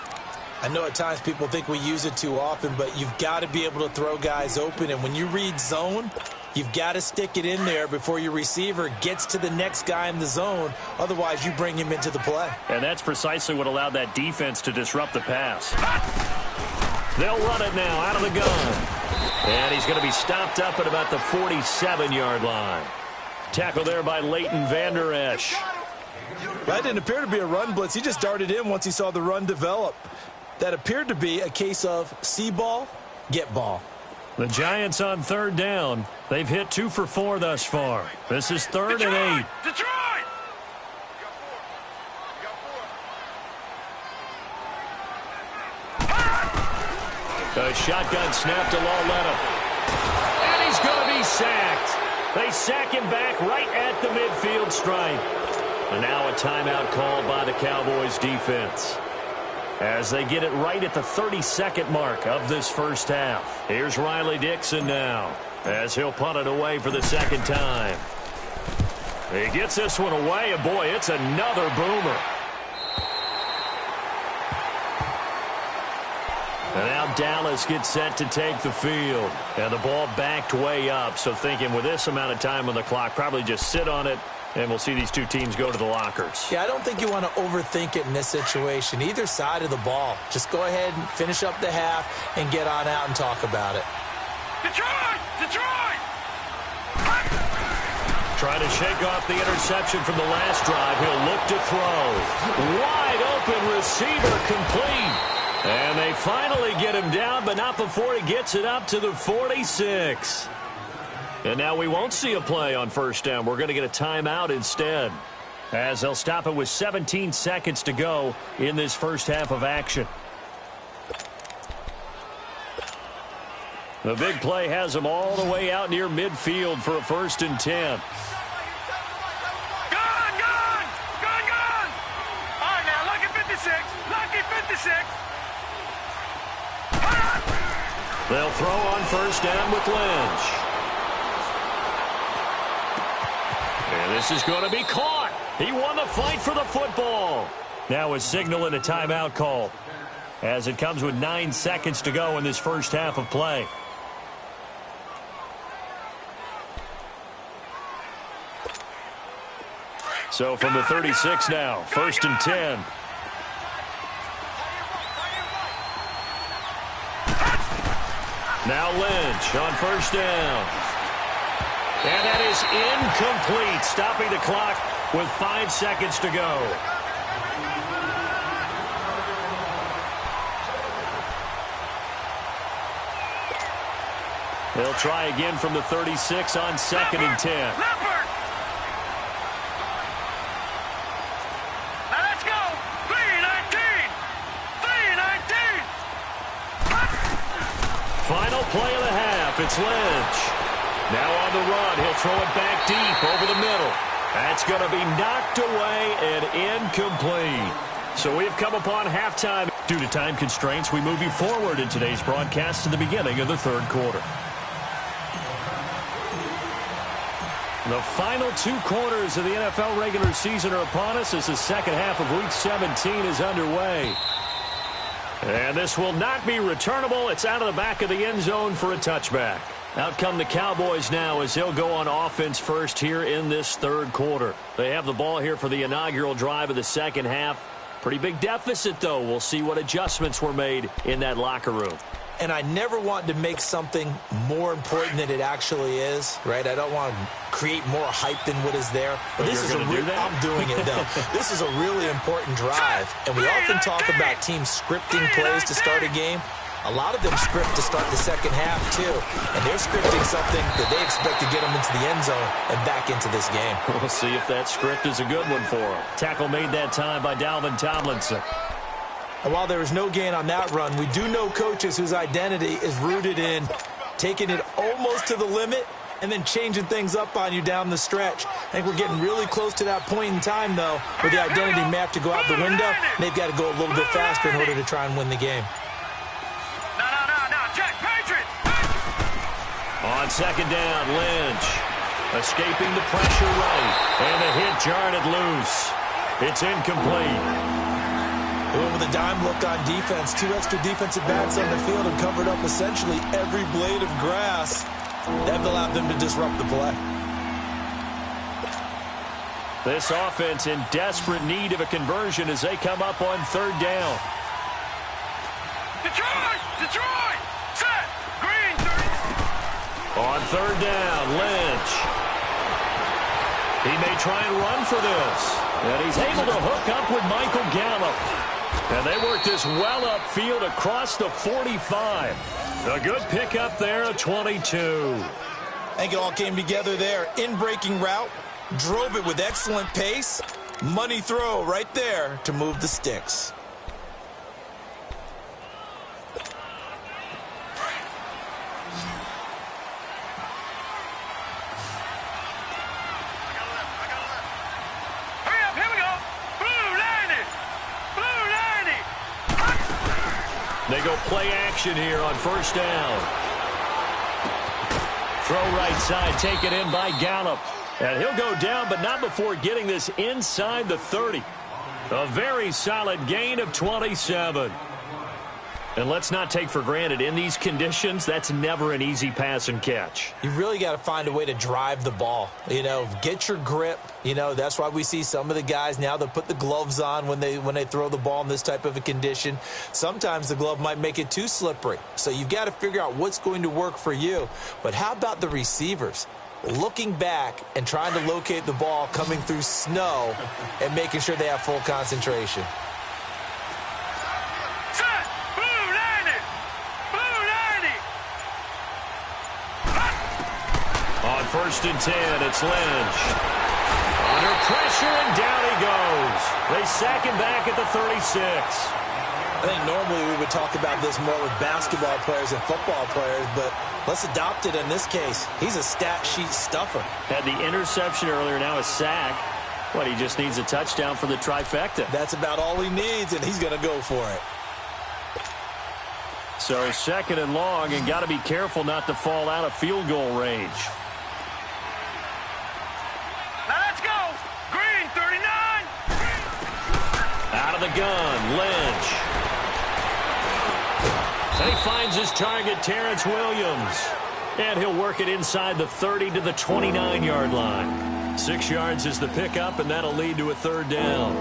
Speaker 2: I know at times people think we use it too often, but you've got to be able to throw guys open. And when you read zone, you've got to stick it in there before your receiver gets to the next guy in the zone. Otherwise, you bring him into the play.
Speaker 4: And that's precisely what allowed that defense to disrupt the pass. They'll run it now out of the gun. And he's going to be stopped up at about the 47-yard line. Tackle there by Leighton Vander Esch.
Speaker 2: That didn't appear to be a run blitz. He just darted in once he saw the run develop. That appeared to be a case of see ball, get ball.
Speaker 4: The Giants on third down. They've hit 2 for 4 thus far. This is 3rd and 8.
Speaker 3: Detroit!
Speaker 4: A shotgun snap to Lauletta. And he's going to be sacked. They sack him back right at the midfield stripe. And now a timeout called by the Cowboys defense, as they get it right at the 32nd mark of this first half. Here's Riley Dixon now, as he'll punt it away for the second time. He gets this one away, and boy, it's another boomer. And now Dallas gets set to take the field. And the ball backed way up, so thinking with this amount of time on the clock, probably just sit on it, and we'll see these two teams go to the lockers.
Speaker 2: Yeah, I don't think you want to overthink it in this situation. Either side of the ball. Just go ahead and finish up the half and get on out and talk about it.
Speaker 3: Detroit! Detroit!
Speaker 4: Trying to shake off the interception from the last drive. He'll look to throw. Wide open receiver complete. And they finally get him down, but not before he gets it up to the 46. And now we won't see a play on first down. We're going to get a timeout instead, as they'll stop it with 17 seconds to go in this first half of action. The big play has them all the way out near midfield for a 1st and 10.
Speaker 3: Gone! Gone! Gone! Gone! All right, now, lucky 56. Lucky 56.
Speaker 4: They'll throw on first down with Lynch. And this is going to be caught. He won the fight for the football. Now a signal and a timeout call, as it comes with 9 seconds to go in this first half of play. So from the 36 now, 1st and 10. Now Lynch on first down. And that is incomplete, stopping the clock with 5 seconds to go. They'll try again from the 36 on 2nd and 10.
Speaker 3: Leopard! Now let's go! 3-19! 3-19!
Speaker 4: Final play of the half. It's Lynch. Now on the run, he'll throw it back deep over the middle. That's going to be knocked away and incomplete. So we have come upon halftime. Due to time constraints, we move you forward in today's broadcast to the beginning of the 3rd quarter. The final 2 quarters of the NFL regular season are upon us as the second half of Week 17 is underway. And this will not be returnable. It's out of the back of the end zone for a touchback. Out come the Cowboys now as they'll go on offense first here in this 3rd quarter. They have the ball here for the inaugural drive of the second half. Pretty big deficit, though. We'll see what adjustments were made in that locker room.
Speaker 2: And I never want to make something more important than it actually is, right? I don't want to create more hype than what is there. But this is a real, I'm doing it, though. This is a really important drive. And we often talk about teams scripting plays to start a game. A lot of them script to start the second half, too. And they're scripting something that they expect to get them into the end zone and back into this game.
Speaker 4: We'll see if that script is a good one for them. Tackle made that time by Dalvin Tomlinson.
Speaker 2: And while there was no gain on that run, we do know coaches whose identity is rooted in taking it almost to the limit and then changing things up on you down the stretch. I think we're getting really close to that point in time, though, where the identity may have to go out the window, and they've got to go a little bit faster in order to try and win the game.
Speaker 4: On second down, Lynch escaping the pressure right, and the hit jarred it loose. It's incomplete.
Speaker 2: They went with a dime look on defense. 2 extra defensive backs on the field and covered up essentially every blade of grass. That allowed them to disrupt the play.
Speaker 1: This offense in desperate need of a conversion as they come up on 3rd down.
Speaker 3: Detroit! Detroit! Set! Green 30.
Speaker 1: On 3rd down, Lynch. He may try and run for this. And he's able to hook up with Michael Gallup. And they work this well upfield across the 45. A good pickup there at 22.
Speaker 2: I think it all came together there. In-breaking route, drove it with excellent pace. Money throw right there to move the sticks.
Speaker 3: Hurry up, here we go. Blue 90. Blue 90.
Speaker 1: They go play action here on 1st down. Throw right side, taken in by Gallup. And he'll go down, but not before getting this inside the 30. A very solid gain of 27. And let's not take for granted, in these conditions, that's never an easy pass and catch.
Speaker 2: You really got to find a way to drive the ball. You know, get your grip. You know, that's why we see some of the guys now that put the gloves on when they throw the ball in this type of a condition. Sometimes the glove might make it too slippery. So you've got to figure out what's going to work for you. But how about the receivers? Looking back and trying to locate the ball coming through snow and making sure they have full concentration.
Speaker 3: Set! Blue 90. Blue 90.
Speaker 1: On 1st and 10, it's Lynch. Under pressure, and down he goes. They sack him back at the 36.
Speaker 2: I think normally we would talk about this more with basketball players and football players, but let's adopt it in this case. He's a stat sheet stuffer.
Speaker 1: Had the interception earlier, now a sack. What, he just needs a touchdown for the trifecta.
Speaker 2: That's about all he needs, and he's going to go for it.
Speaker 1: So 2nd and long, and got to be careful not to fall out of field goal range.
Speaker 3: Now let's go. Green 39.
Speaker 1: Out of the gun, Lynch. And he finds his target, Terrence Williams. And he'll work it inside the 30 to the 29-yard line. 6 yards is the pickup, and that'll lead to a 3rd down.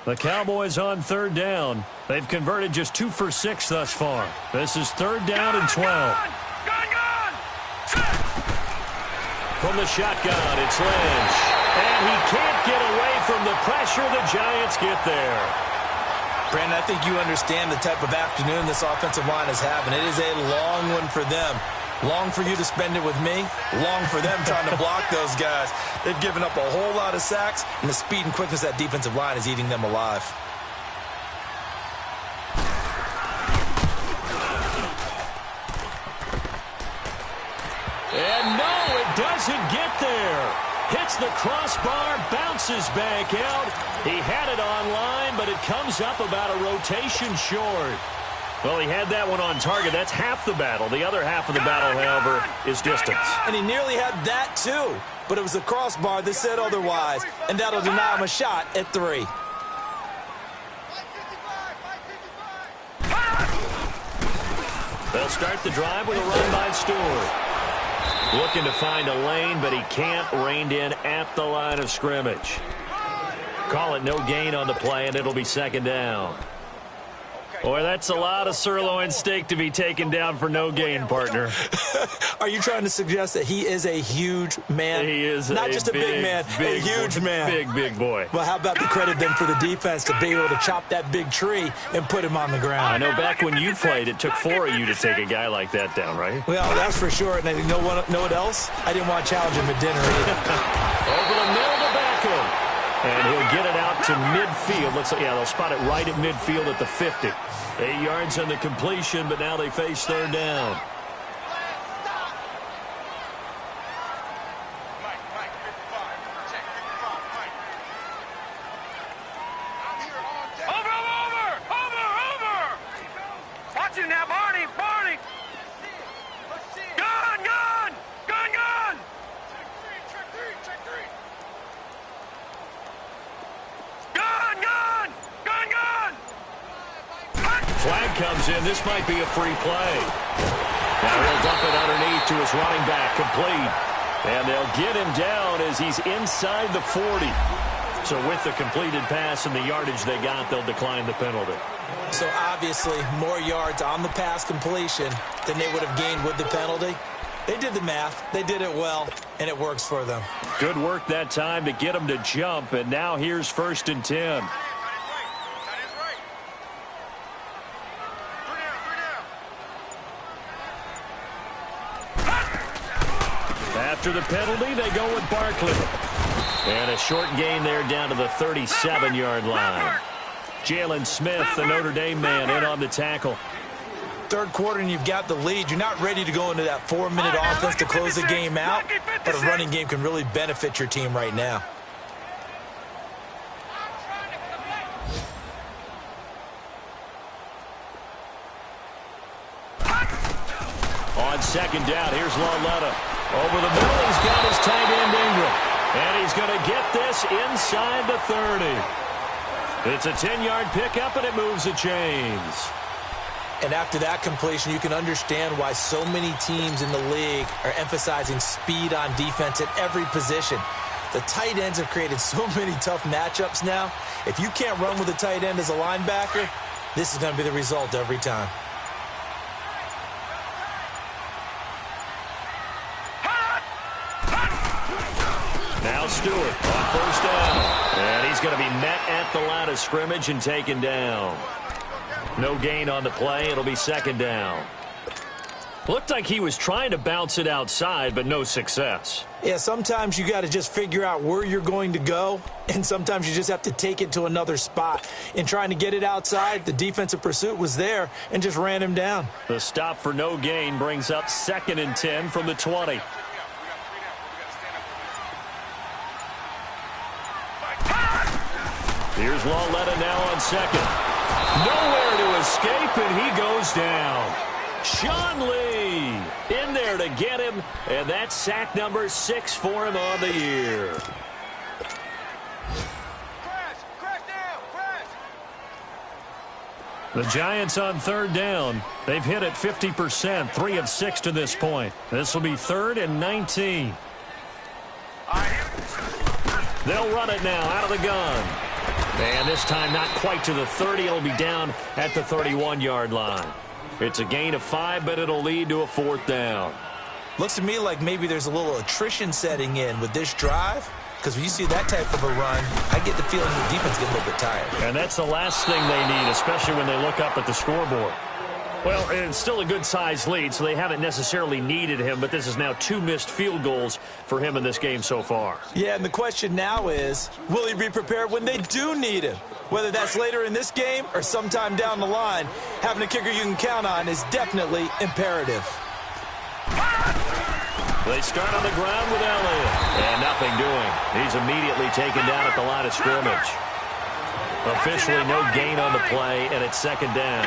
Speaker 1: The Cowboys on 3rd down. They've converted just 2 for 6 thus far. This is 3rd down and 12.
Speaker 3: Gun. Set.
Speaker 1: From the shotgun, it's Lynch. And he can't get away from the pressure. The Giants get there.
Speaker 2: Brandon, I think you understand the type of afternoon this offensive line is having. It is a long one for them. Long for you to spend it with me. Long for them trying to block those guys. They've given up a whole lot of sacks, and the speed and quickness of that defensive line is eating them alive.
Speaker 1: And no, it doesn't get there. Hits the crossbar, bounces back out. He had it online, but it comes up about a rotation short. Well, he had that one on target. That's half the battle. The other half of the battle, however, is distance.
Speaker 2: And he nearly had that, too. But it was the crossbar that said otherwise. And that'll deny him a shot at 3.
Speaker 1: They'll start the drive with a run by Stewart. Looking to find a lane, but he can't. Reined in at the line of scrimmage. Call it no gain on the play, and it'll be 2nd down. Boy, that's a lot of sirloin steak to be taken down for no gain, partner.
Speaker 2: Are you trying to suggest that he is a huge man?
Speaker 1: He is
Speaker 2: not just a big man, a huge man.
Speaker 1: Big boy.
Speaker 2: Well, how about the credit then for the defense to be able to chop that big tree and put him on the ground?
Speaker 1: I know back when you played, it took 4 of you to take a guy like that down, right?
Speaker 2: Well, that's for sure. And you know what else? I didn't want to challenge him at dinner either.
Speaker 1: Over the middle to Beckham. And he'll get it out to midfield. They'll spot it right at midfield at the 50. 8 yards on the completion, but now they face 3rd down.
Speaker 3: Over. Watch it now, Barney. Gun.
Speaker 4: Flag comes in. This might be a free play. Now he'll dump it underneath to his running back, complete. And they'll get him down as he's inside the 40. So with the completed pass and the yardage they got, they'll decline the penalty.
Speaker 2: So obviously more yards on the pass completion than they would have gained with the penalty. They did the math. They did it well, and it works for them.
Speaker 4: Good work that time to get him to jump, and now here's 1st and 10. After the penalty, they go with Barkley. And a short gain there down to the 37-yard line. Jalen Smith, the Notre Dame man, in on the tackle.
Speaker 2: Third quarter and you've got the lead. You're not ready to go into that 4-minute offense to close the game out, but a running game can really benefit your team right now.
Speaker 4: On 2nd down, here's Lauletta. Over the middle, he's got his tight end Ingram. And he's going to get this inside the 30. It's a 10-yard pickup, and it moves the chains.
Speaker 2: And after that completion, you can understand why so many teams in the league are emphasizing speed on defense at every position. The tight ends have created so many tough matchups now. If you can't run with a tight end as a linebacker, this is going to be the result every time.
Speaker 4: Now Stewart on 1st down. And he's going to be met at the line of scrimmage and taken down. No gain on the play. It'll be 2nd down. Looked like he was trying to bounce it outside, but no success.
Speaker 2: Yeah, sometimes you got to just figure out where you're going to go, and sometimes you just have to take it to another spot. In trying to get it outside, the defensive pursuit was there and just ran him down.
Speaker 4: The stop for no gain brings up 2nd and 10 from the 20. Here's Lauletta now on 2nd. Nowhere to escape, and he goes down. Sean Lee in there to get him, and that's sack number 6 for him on the year. The Giants on 3rd down. They've hit it 50%, 3 of 6 to this point. This will be 3rd and 19. They'll run it now out of the gun. And this time not quite to the 30. It'll be down at the 31-yard line. It's a gain of 5, but it'll lead to a 4th down.
Speaker 2: Looks to me like maybe there's a little attrition setting in with this drive, because when you see that type of a run, I get the feeling the defense gets a little bit tired.
Speaker 4: And that's the last thing they need, especially when they look up at the scoreboard. Well, it's still a good-sized lead, so they haven't necessarily needed him, but this is now 2 missed field goals for him in this game so far.
Speaker 2: Yeah, and the question now is, will he be prepared when they do need him? Whether that's later in this game or sometime down the line, having a kicker you can count on is definitely imperative.
Speaker 4: They start on the ground with Elliott, and nothing doing. He's immediately taken down at the line of scrimmage. Officially no gain on the play, and it's 2nd down.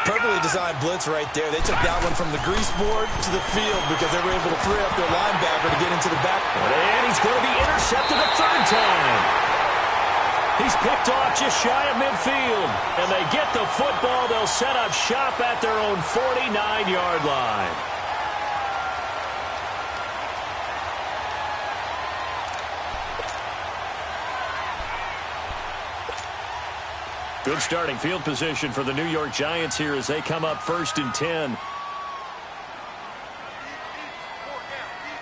Speaker 2: Perfectly designed blitz right there. They took that one from the grease board to the field because they were able to free up their linebacker to get into the back.
Speaker 4: And he's going to be intercepted a 3rd time. He's picked off just shy of midfield. And they get the football. They'll set up shop at their own 49-yard line. Good starting field position for the New York Giants here as they come up 1st and 10.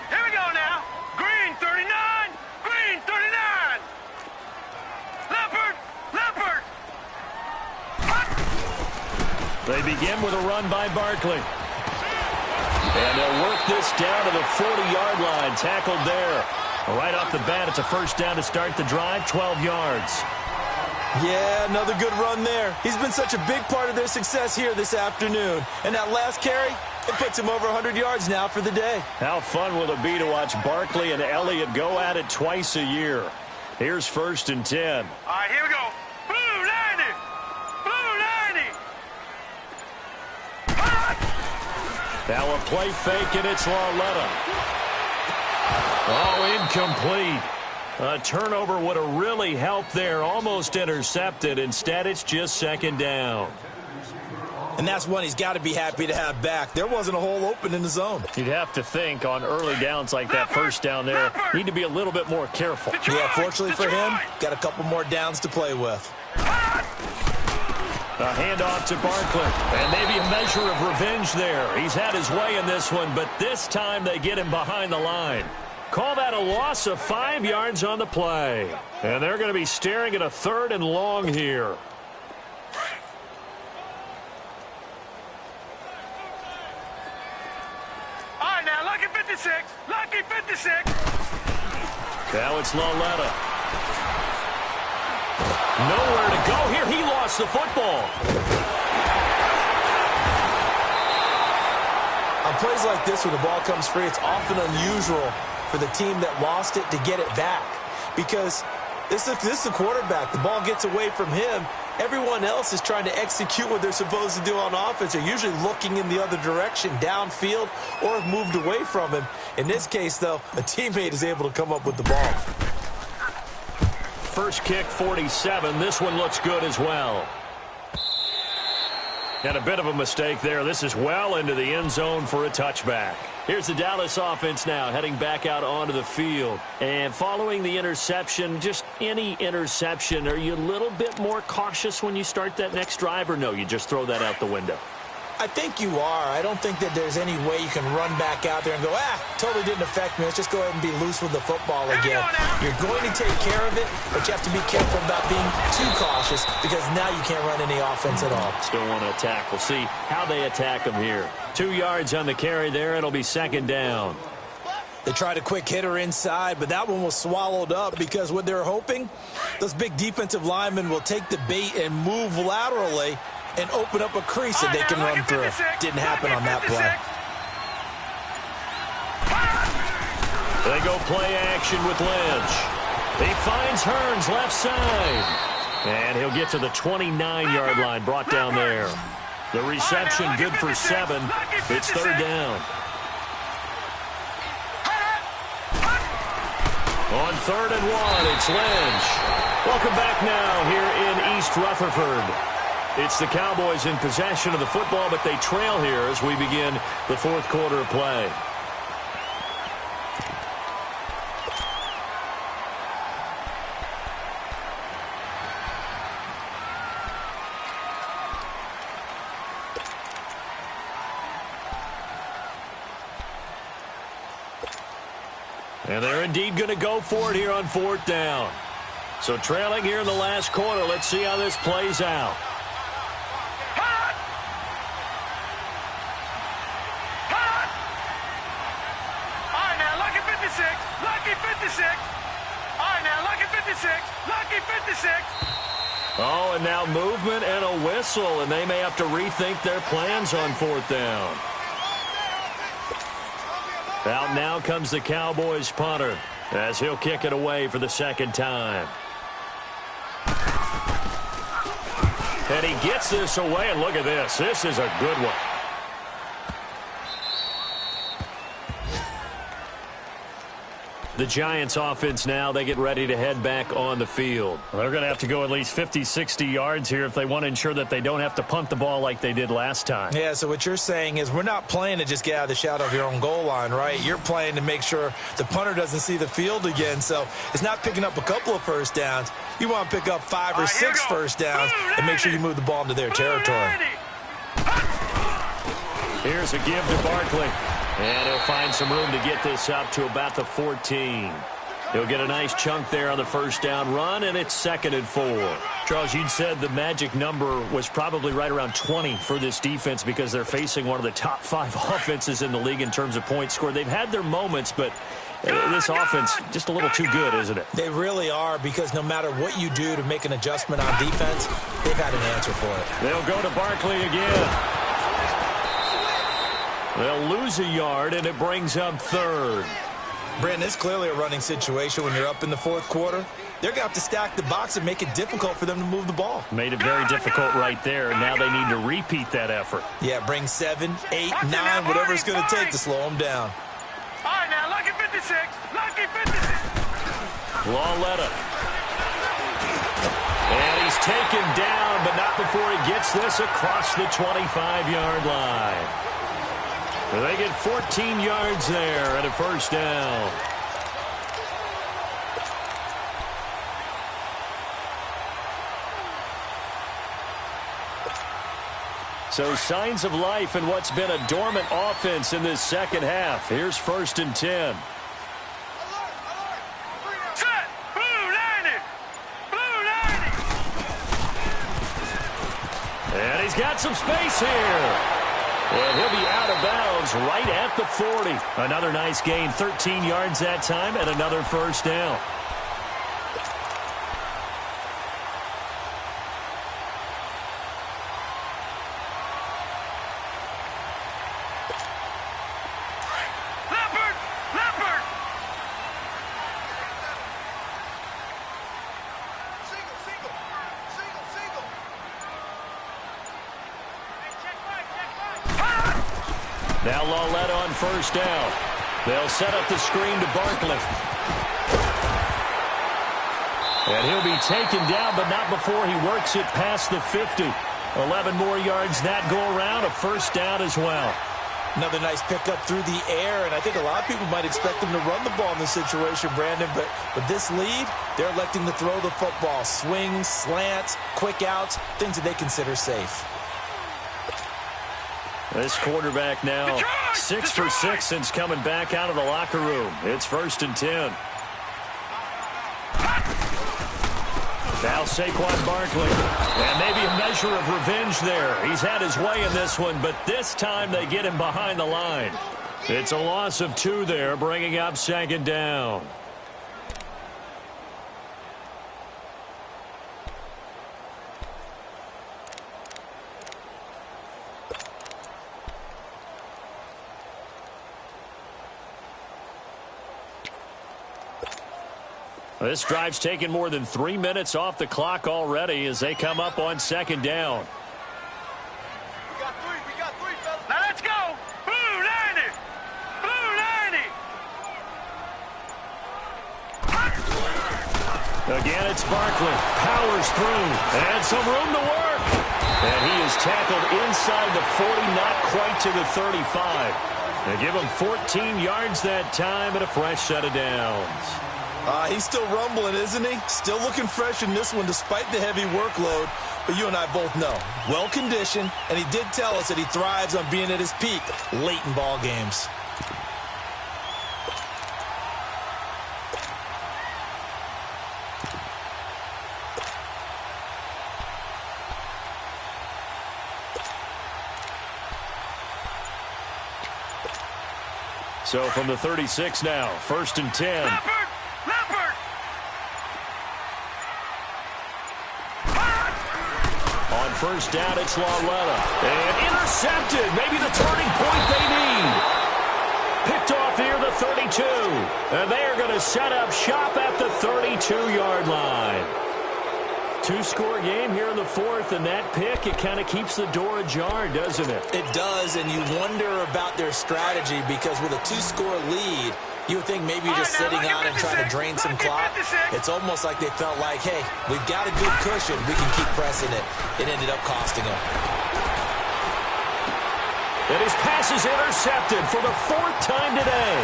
Speaker 3: Here we go now. Green 39. Green 39. Leopard. Leopard.
Speaker 4: They begin with a run by Barkley. And they'll work this down to the 40-yard line. Tackled there. Right off the bat, it's a 1st down to start the drive, 12 yards.
Speaker 2: Yeah, another good run there. He's been such a big part of their success here this afternoon. And that last carry, it puts him over 100 yards now for the day.
Speaker 4: How fun will it be to watch Barkley and Elliott go at it twice a year? Here's 1st and 10.
Speaker 3: All right, here we go. Blue 90. Blue 90.
Speaker 4: Now a play fake, and it's Lauletta. Oh, incomplete.
Speaker 1: A turnover would have really helped there. Almost intercepted. Instead, it's just second down.
Speaker 2: And that's one he's got to be happy to have back. There wasn't a hole open in the zone.
Speaker 4: You'd have to think on early downs like that first down there, need to be a little bit more careful.
Speaker 2: Yeah, fortunately for him, got a couple more downs to play with.
Speaker 1: A handoff to Barkley. And maybe a measure of revenge there. He's had his way in this one, but this time they get him behind the line. Call that a loss of 5 yards on the play. And they're going to be staring at a 3rd and long here.
Speaker 3: All right, now, lucky 56. Lucky 56.
Speaker 1: Now it's Laletta. Nowhere to go here. He lost the football.
Speaker 2: On plays like this, when the ball comes free, it's often unusual for the team that lost it to get it back. Because this is the quarterback. The ball gets away from him. Everyone else is trying to execute what they're supposed to do on offense. They're usually looking in the other direction, downfield, or have moved away from him. In this case, though, a teammate is able to come up with the ball.
Speaker 1: First kick, 47. This one looks good as well. And a bit of a mistake there. This is well into the end zone for a touchback. Here's the Dallas offense now heading back out onto the field. And following the interception, just any interception, are you a little bit more cautious when you start that next drive, or no, you just throw that out the window?
Speaker 2: I think you are. I don't think that there's any way you can run back out there and go, totally didn't affect me. Let's just go ahead and be loose with the football again. You're going to take care of it, but you have to be careful about being too cautious because now you can't run any offense at all.
Speaker 1: Still want to attack. We'll see how they attack them here. 2 yards on the carry there. It'll be second down.
Speaker 2: They tried a quick hitter inside, but that one was swallowed up because what they're hoping, those big defensive linemen will take the bait and move laterally and open up a crease that they can run through. Didn't happen on that play.
Speaker 1: They go play action with Lynch. He finds Hearns left side. And he'll get to the 29-yard line, brought down there. The reception good for 7. It's third down. On 3rd and 1, it's Lynch. Welcome back now here in East Rutherford. It's the Cowboys in possession of the football, but they trail here as we begin the 4th quarter of play. And they're indeed going to go for it here on 4th down. So trailing here in the last quarter, let's see how this plays out. Oh, and now movement and a whistle, and they may have to rethink their plans on 4th down. Out now comes the Cowboys punter as he'll kick it away for the 2nd time. And he gets this away, and look at this. This is a good one. The Giants offense now, they get ready to head back on the field.
Speaker 4: Well, they're going to have to go at least 50, 60 yards here if they want to ensure that they don't have to punt the ball like they did last time.
Speaker 2: Yeah, so what you're saying is we're not playing to just get out of the shadow of your own goal line, right? You're playing to make sure the punter doesn't see the field again. So it's not picking up a couple of first downs. You want to pick up 5 or 6 first downs and make sure you move the ball into their territory.
Speaker 1: Here's a give to Barkley. And he'll find some room to get this up to about the 14. He'll get a nice chunk there on the first down run, and it's 2nd and 4.
Speaker 4: Charles, you'd said the magic number was probably right around 20 for this defense because they're facing one of the top 5 offenses in the league in terms of points scored. They've had their moments, but this offense just a little too good, isn't it?
Speaker 2: They really are, because no matter what you do to make an adjustment on defense, they've had an answer for it.
Speaker 1: They'll go to Barkley again. They'll lose a yard, and it brings up 3rd.
Speaker 2: Brandon, it's clearly a running situation when you're up in the 4th quarter. They're going to have to stack the box and make it difficult for them to move the ball.
Speaker 4: Made it very difficult right there, and now they need to repeat that effort.
Speaker 2: Yeah, bring 7, 8, 9, whatever it's going to take to slow them down.
Speaker 3: All right, now, lucky 56. Lucky 56.
Speaker 4: Lauletta. And he's taken down, but not before he gets this across the 25-yard line. They get 14 yards there and a first down. So signs of life in what's been a dormant offense in this second half. Here's 1st and 10.
Speaker 3: Set! Blue 90! Blue 90!
Speaker 4: And he's got some space here. And he'll be out of bounds right at the 40. Another nice gain, 13 yards that time, and another first down. Now Lauletta on first down. They'll set up the screen to Barkley. And he'll be taken down, but not before he works it past the 50. 11 more yards that go around, a first down as well.
Speaker 2: Another nice pickup through the air, and I think a lot of people might expect them to run the ball in this situation, Brandon, but with this lead, they're electing to throw the football. Swings, slants, quick outs, things that they consider safe.
Speaker 4: This quarterback now 6 for 6 since coming back out of the locker room. It's 1st and 10. Now Saquon Barkley. And maybe a measure of revenge there. He's had his way in this one, but this time they get him behind the line. It's a loss of 2 there, bringing up 2nd down. This drive's taken more than 3 minutes off the clock already as they come up on 2nd down.
Speaker 3: We got three, fellas. Now let's go. Blue 90. Blue 90.
Speaker 4: Again, it's Barkley. Powers through. And some room to work. And he is tackled inside the 40, not quite to the 35. They give him 14 yards that time and a fresh set of downs.
Speaker 2: He's still rumbling, isn't he? Still looking fresh in this one despite the heavy workload. But you and I both know, well-conditioned, and he did tell us that he thrives on being at his peak late in ball games.
Speaker 4: So from the 36 now, 1st and 10. On first down, it's Lauletta. And intercepted. Maybe the turning point they need. Picked off here, the 32. And they are going to set up shop at the 32-yard line. 2-score game here in the 4th, and that pick, it kind of keeps the door ajar, doesn't it?
Speaker 2: It does, and you wonder about their strategy because with a 2-score lead, you would think maybe you're just sitting on and trying to drain some clock. It's almost like they felt like, hey, we've got a good cushion. We can keep pressing it. It ended up costing them.
Speaker 4: And his pass is intercepted for the 4th time today.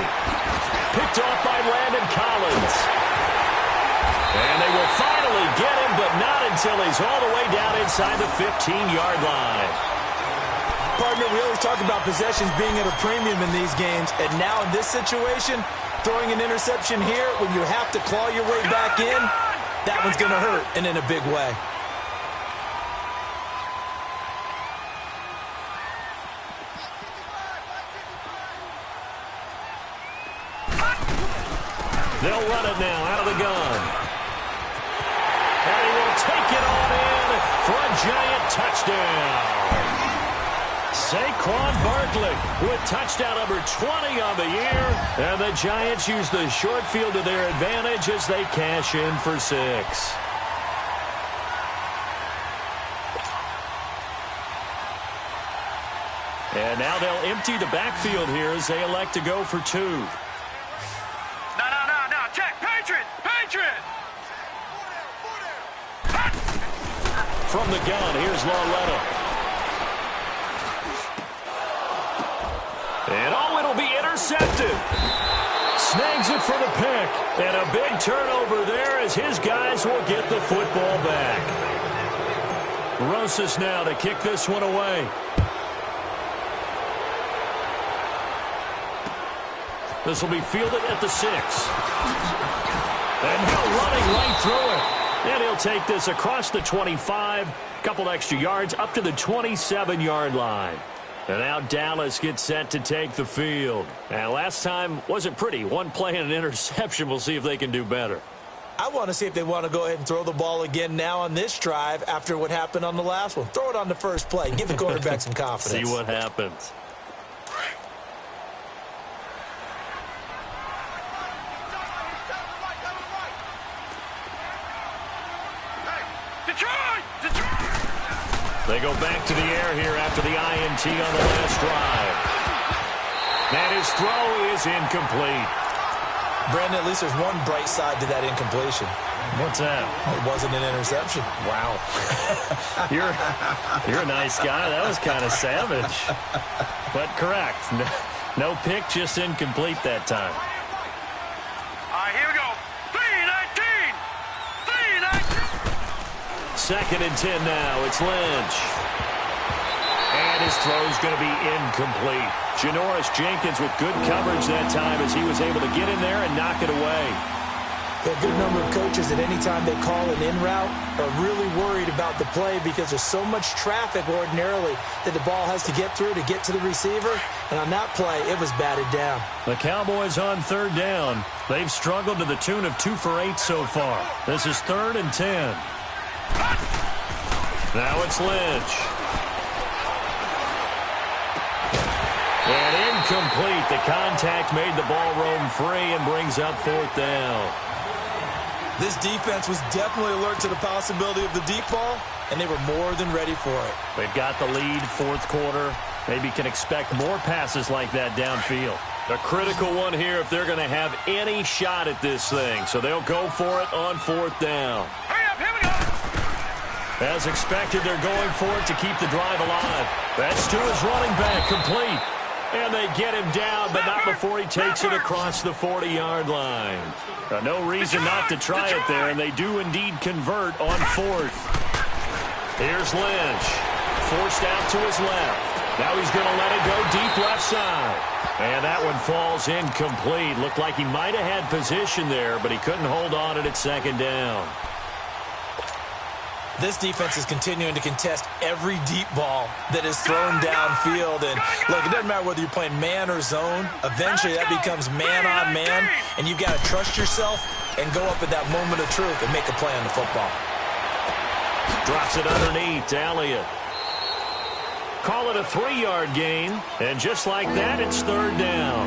Speaker 4: Picked off by Landon Collins. And they will finally get him, but not until he's all the way down inside the 15-yard line.
Speaker 2: Partner, we always talk about possessions being at a premium in these games, and now in this situation, throwing an interception here when you have to claw your way back in, that one's going to hurt, and in a big way.
Speaker 4: They'll run it now out of the gun. And he will take it on in for a giant touchdown. Saquon Barkley with touchdown number 20 on the year. And the Giants use the short field to their advantage as they cash in for 6. And now they'll empty the backfield here as they elect to go for 2.
Speaker 3: No. Check. Patriot.
Speaker 4: from the gun. Here's Lauletta. And it'll be intercepted. Snags it for the pick. And a big turnover there as his guys will get the football back. Rosas now to kick this one away. This will be fielded at the 6. And Hill running right through it. And he'll take this across the 25. Couple extra yards up to the 27-yard line. And now Dallas gets set to take the field. And last time wasn't pretty. One play and an interception. We'll see if they can do better.
Speaker 2: I want to see if they want to go ahead and throw the ball again now on this drive after what happened on the last one. Throw it on the first play. Give the quarterback some confidence.
Speaker 4: See what happens. They go back to the air here after the INT on the last drive. And his throw is incomplete.
Speaker 2: Brandon, at least there's one bright side to that incompletion.
Speaker 4: What's that?
Speaker 2: It wasn't an interception.
Speaker 4: Wow. You're a nice guy. That was kind of savage. But correct. No pick, just incomplete that time.
Speaker 3: All right, here we go. 3-19. 3-19.
Speaker 4: Second and 10 now. It's Lynch. And his throw's going to be incomplete. Janoris Jenkins with good coverage that time as he was able to get in there and knock it away.
Speaker 2: A good number of coaches at any time they call an in route are really worried about the play because there's so much traffic ordinarily that the ball has to get through to get to the receiver. And on that play, it was batted down.
Speaker 4: The Cowboys on third down. They've struggled to the tune of 2 for 8 so far. This is 3rd and 10. Now it's Lynch. And incomplete. The contact made the ball roam free and brings up 4th down.
Speaker 2: This defense was definitely alert to the possibility of the deep ball, and they were more than ready for it.
Speaker 4: They've got the lead, 4th quarter. Maybe can expect more passes like that downfield. A critical one here if they're going to have any shot at this thing. So they'll go for it on 4th down.
Speaker 3: Hurry up, here we go.
Speaker 4: As expected, they're going for it to keep the drive alive. That's to his running back, complete. And they get him down, but not before he takes it across the 40-yard line. No reason not to try it there, and they do indeed convert on 4th. Here's Lynch. Forced out to his left. Now he's going to let it go deep left side. And that one falls incomplete. Looked like he might have had position there, but he couldn't hold on it at 2nd down.
Speaker 2: This defense is continuing to contest every deep ball that is thrown downfield. And, look, it doesn't matter whether you're playing man or zone. Eventually, that becomes man on man, and you've got to trust yourself and go up at that moment of truth and make a play on the football.
Speaker 4: Drops it underneath to Elliott. Call it a 3-yard gain, and just like that, it's 3rd down.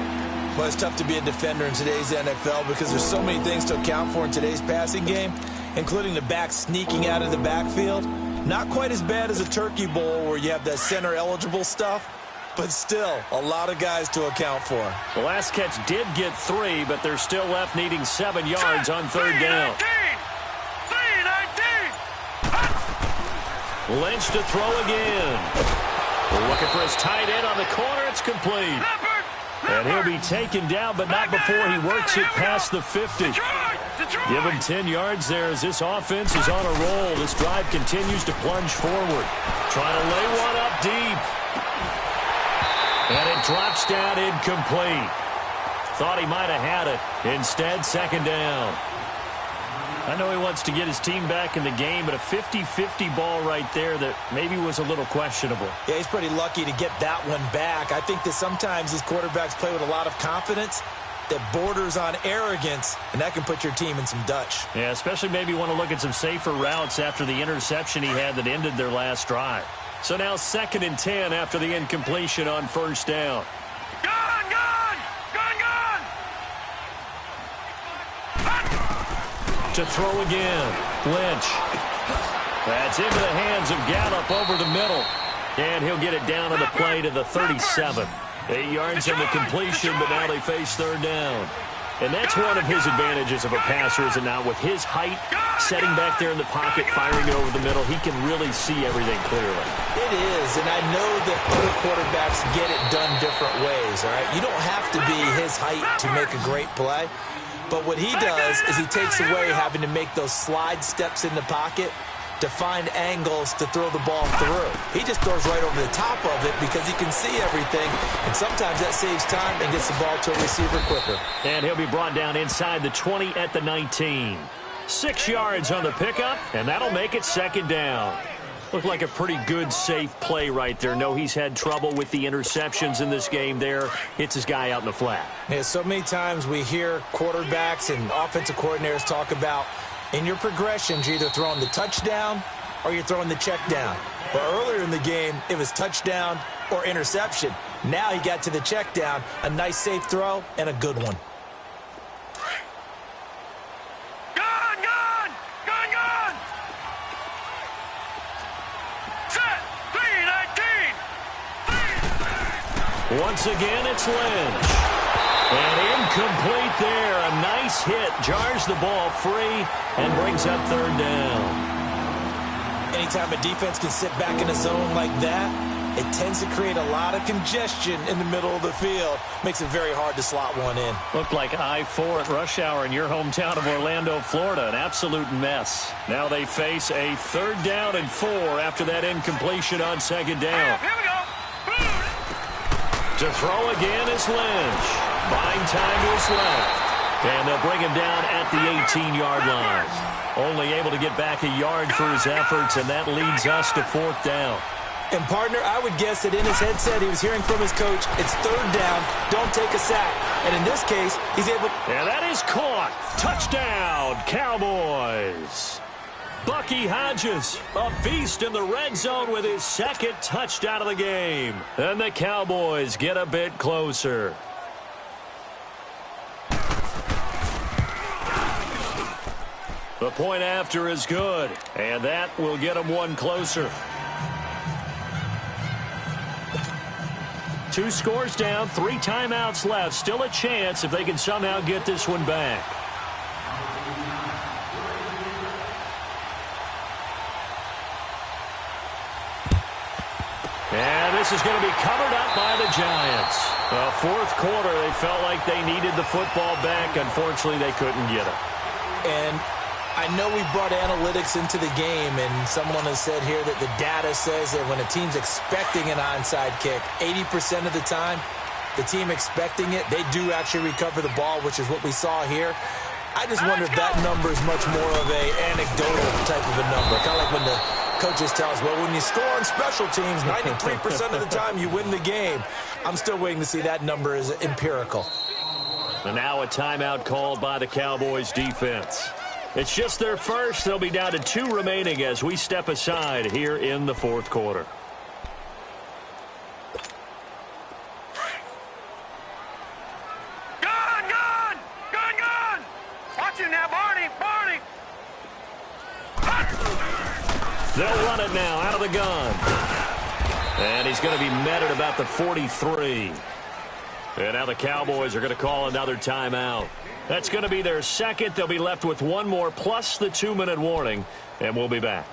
Speaker 2: Well, it's tough to be a defender in today's NFL because there's so many things to account for in today's passing game, including the back sneaking out of the backfield. Not quite as bad as a turkey bowl where you have that center-eligible stuff, but still a lot of guys to account for.
Speaker 4: The last catch did get 3, but they're still left needing 7 yards on 3rd down.
Speaker 3: 3-19.
Speaker 4: Lynch to throw again. Looking for his tight end on the corner. It's complete. And he'll be taken down, but not before he works it past the 50. Give him 10 yards there as this offense is on a roll. This drive continues to plunge forward. Trying to lay one up deep. And it drops down incomplete. Thought he might have had it. Instead, 2nd down. I know he wants to get his team back in the game, but a 50-50 ball right there that maybe was a little questionable.
Speaker 2: Yeah, he's pretty lucky to get that one back. I think that sometimes these quarterbacks play with a lot of confidence that borders on arrogance, and that can put your team in some Dutch.
Speaker 4: Yeah, especially maybe want to look at some safer routes after the interception he had that ended their last drive. So now 2nd and 10 after the incompletion on 1st down.
Speaker 3: Gone, gone, gone, gone.
Speaker 4: To throw again. Lynch. That's into the hands of Gallup over the middle. And he'll get it down on the play to the 37. 8 yards on the completion, but now they face 3rd down. And that's one of his advantages of a passer, is it not? With his height, setting back there in the pocket, firing it over the middle, he can really see everything clearly.
Speaker 2: It is, and I know that other quarterbacks get it done different ways, all right? You don't have to be his height to make a great play, but what he does is he takes away having to make those slide steps in the pocket to find angles to throw the ball through. He just throws right over the top of it because he can see everything, and sometimes that saves time and gets the ball to a receiver quicker.
Speaker 4: And he'll be brought down inside the 20 at the 19. 6 yards on the pickup, and that'll make it second down. Looked like a pretty good, safe play right there. No, he's had trouble with the interceptions in this game there. Hits his guy out in the flat.
Speaker 2: Yeah, so many times we hear quarterbacks and offensive coordinators talk about in your progressions, you're either throwing the touchdown or you're throwing the check down. But earlier in the game, it was touchdown or interception. Now he got to the check down, a nice safe throw, and a good one.
Speaker 3: Gun! Set! 3-19!
Speaker 4: Once again, it's Lynch. And incomplete there. A nice hit. Jars the ball free and brings up third down.
Speaker 2: Anytime a defense can sit back in a zone like that, it tends to create a lot of congestion in the middle of the field. Makes it very hard to slot one in.
Speaker 4: Looked like I-4 at rush hour in your hometown of Orlando, Florida. An absolute mess. Now they face a 3rd down and 4 after that incompletion on second down.
Speaker 3: Here we go!
Speaker 4: To throw again is Lynch. Buying time is left. And they'll bring him down at the 18-yard line. Only able to get back a yard for his efforts, and that leads us to 4th down.
Speaker 2: And, partner, I would guess that in his headset he was hearing from his coach, it's 3rd down, don't take a sack. And in this case, he's able...
Speaker 4: And that is caught. Touchdown, Cowboys. Bucky Hodges, a beast in the red zone with his 2nd touchdown of the game. And the Cowboys get a bit closer. The point after is good, and that will get them one closer. 2 scores down, 3 timeouts left. Still a chance if they can somehow get this one back. And this is going to be covered up by the Giants. Well, 4th quarter, they felt like they needed the football back. Unfortunately, they couldn't get it.
Speaker 2: And I know we brought analytics into the game, and someone has said here that the data says that when a team's expecting an onside kick, 80% of the time, the team expecting it, they do actually recover the ball, which is what we saw here. I just wonder if that number is much more of an anecdotal type of a number. Kind of like when the coaches tell us, well, when you score on special teams, 93% of the time you win the game. I'm still waiting to see that number is empirical.
Speaker 4: And now a timeout called by the Cowboys defense. It's just their first. They'll be down to 2 remaining as we step aside here in the 4th quarter.
Speaker 3: Gun! Watch it now, Barney!
Speaker 4: They'll run it now out of the gun. And he's going to be met at about the 43. And now the Cowboys are going to call another timeout. That's going to be their 2nd. They'll be left with 1 more plus the 2-minute warning, and we'll be back.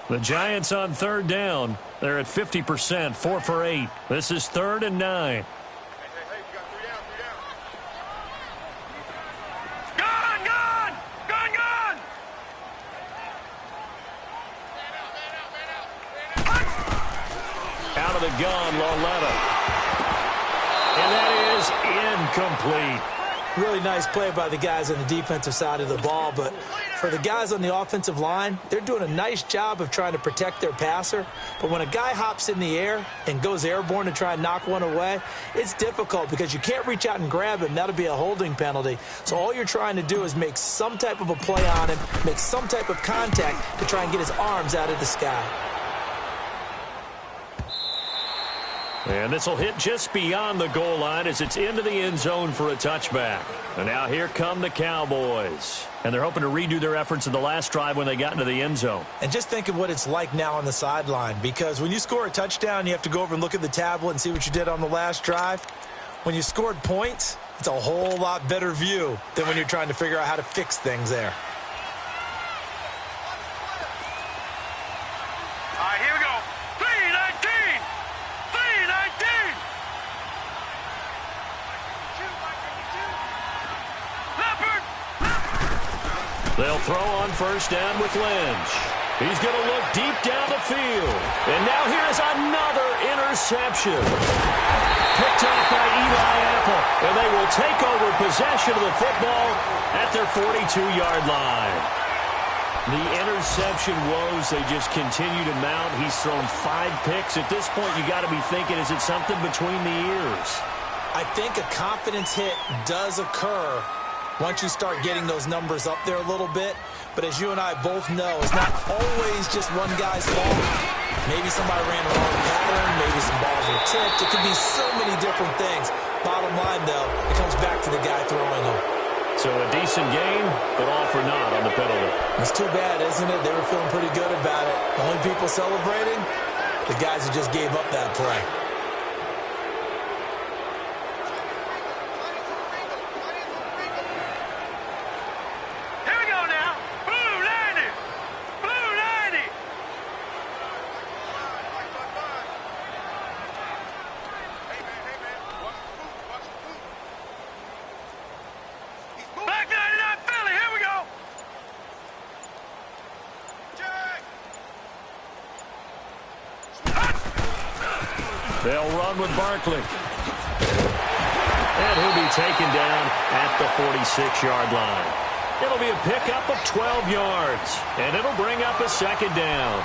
Speaker 4: The Giants on 3rd down. They're at 50%, 4 for 8. This is 3rd and 9. Out of the gun, Lauletta. And that is incomplete.
Speaker 2: Really nice play by the guys on the defensive side of the ball, but for the guys on the offensive line, they're doing a nice job of trying to protect their passer. But when a guy hops in the air and goes airborne to try and knock one away, it's difficult because you can't reach out and grab him. That'll be a holding penalty. So all you're trying to do is make some type of a play on him, make some type of contact to try and get his arms out of the sky.
Speaker 4: And this will hit just beyond the goal line as it's into the end zone for a touchback. And now here come the Cowboys. And they're hoping to redo their efforts in the last drive when they got into the end zone.
Speaker 2: And just think of what it's like now on the sideline, because when you score a touchdown, you have to go over and look at the tablet and see what you did on the last drive. When you scored points, it's a whole lot better view than when you're trying to figure out how to fix things there.
Speaker 3: All right, here we go. 319! 319! Leopard!
Speaker 4: They'll throw on first down with Lynch. He's going to look deep down the field. And now here's another interception. Picked off by Eli Apple. And they will take over possession of the football at their 42-yard line. The interception woes, they just continue to mount. He's thrown 5 picks. At this point, you got to be thinking, is it something between the ears?
Speaker 2: I think a confidence hit does occur once you start getting those numbers up there a little bit. But as you and I both know, it's not always just one guy's fault. Maybe somebody ran a wrong pattern. Maybe some balls were tipped. It could be so many different things. Bottom line, though, it comes back to the guy throwing them. So a decent gain, but all for naught on the penalty. It's too bad, isn't it? They were feeling pretty good about it. The only people celebrating, the guys who just gave up that play.
Speaker 3: Here we go now. Blue 90! Blue 90! Black 99 Philly, here we go!
Speaker 4: They'll run with Barkley. And he'll be taken down at the 46-yard line. It'll be a pickup of 12 yards, and it'll bring up a second down.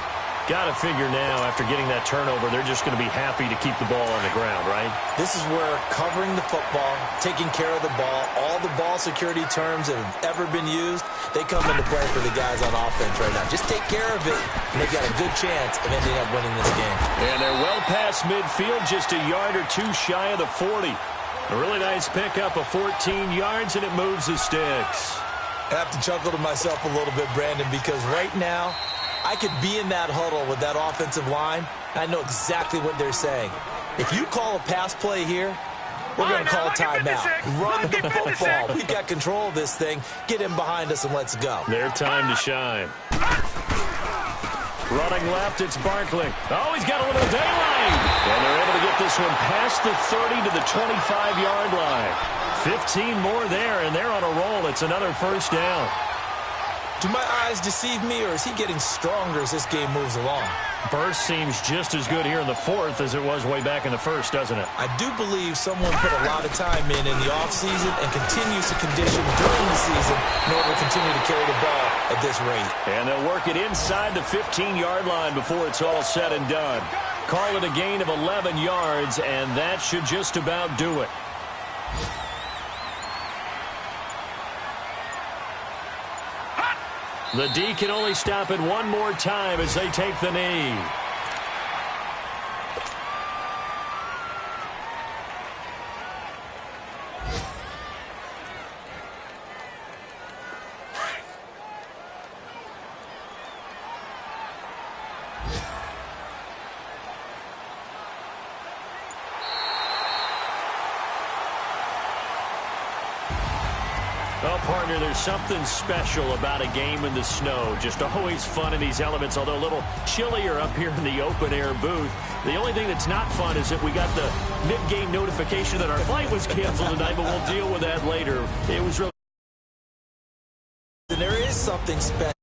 Speaker 4: Got to figure now, after getting that turnover, they're just going to be happy to keep the ball on the ground, right?
Speaker 2: This is where covering the football, taking care of the ball, all the ball security terms that have ever been used, they come into play for the guys on offense right now. Just take care of it, and they've got a good chance of ending up winning this game.
Speaker 4: And they're well past midfield, just a yard or two shy of the 40. A really nice pickup of 14 yards, and it moves the sticks.
Speaker 2: I have to chuckle to myself a little bit, Brandon, because right now, I could be in that huddle with that offensive line, and I know exactly what they're saying. If you call a pass play here, we're going to call a timeout. Run the football. We've got control of this thing. Get him behind us and let's go.
Speaker 4: Their time to shine. Running left, it's Barkley. Oh, he's got a little daylight. And they're able to get this one past the 30 to the 25-yard line. 15 more there, and they're on a roll. It's another first down.
Speaker 2: Do my eyes deceive me, or is he getting stronger as this game moves along?
Speaker 4: Burst seems just as good here in the fourth as it was way back in the first, doesn't it?
Speaker 2: I do believe someone put a lot of time in the offseason and continues to condition during the season in order to continue to carry the ball at this rate.
Speaker 4: And they'll work it inside the 15-yard line before it's all said and done. Call it a gain of 11 yards, and that should just about do it. The D can only stop it one more time as they take the knee. Well, partner, there's something special about a game in the snow. Just always fun in these elements, although a little chillier up here in the open-air booth. The only thing that's not fun is that we got the mid-game notification that our flight was canceled tonight, but we'll deal with that later. It was really...
Speaker 2: There is something special.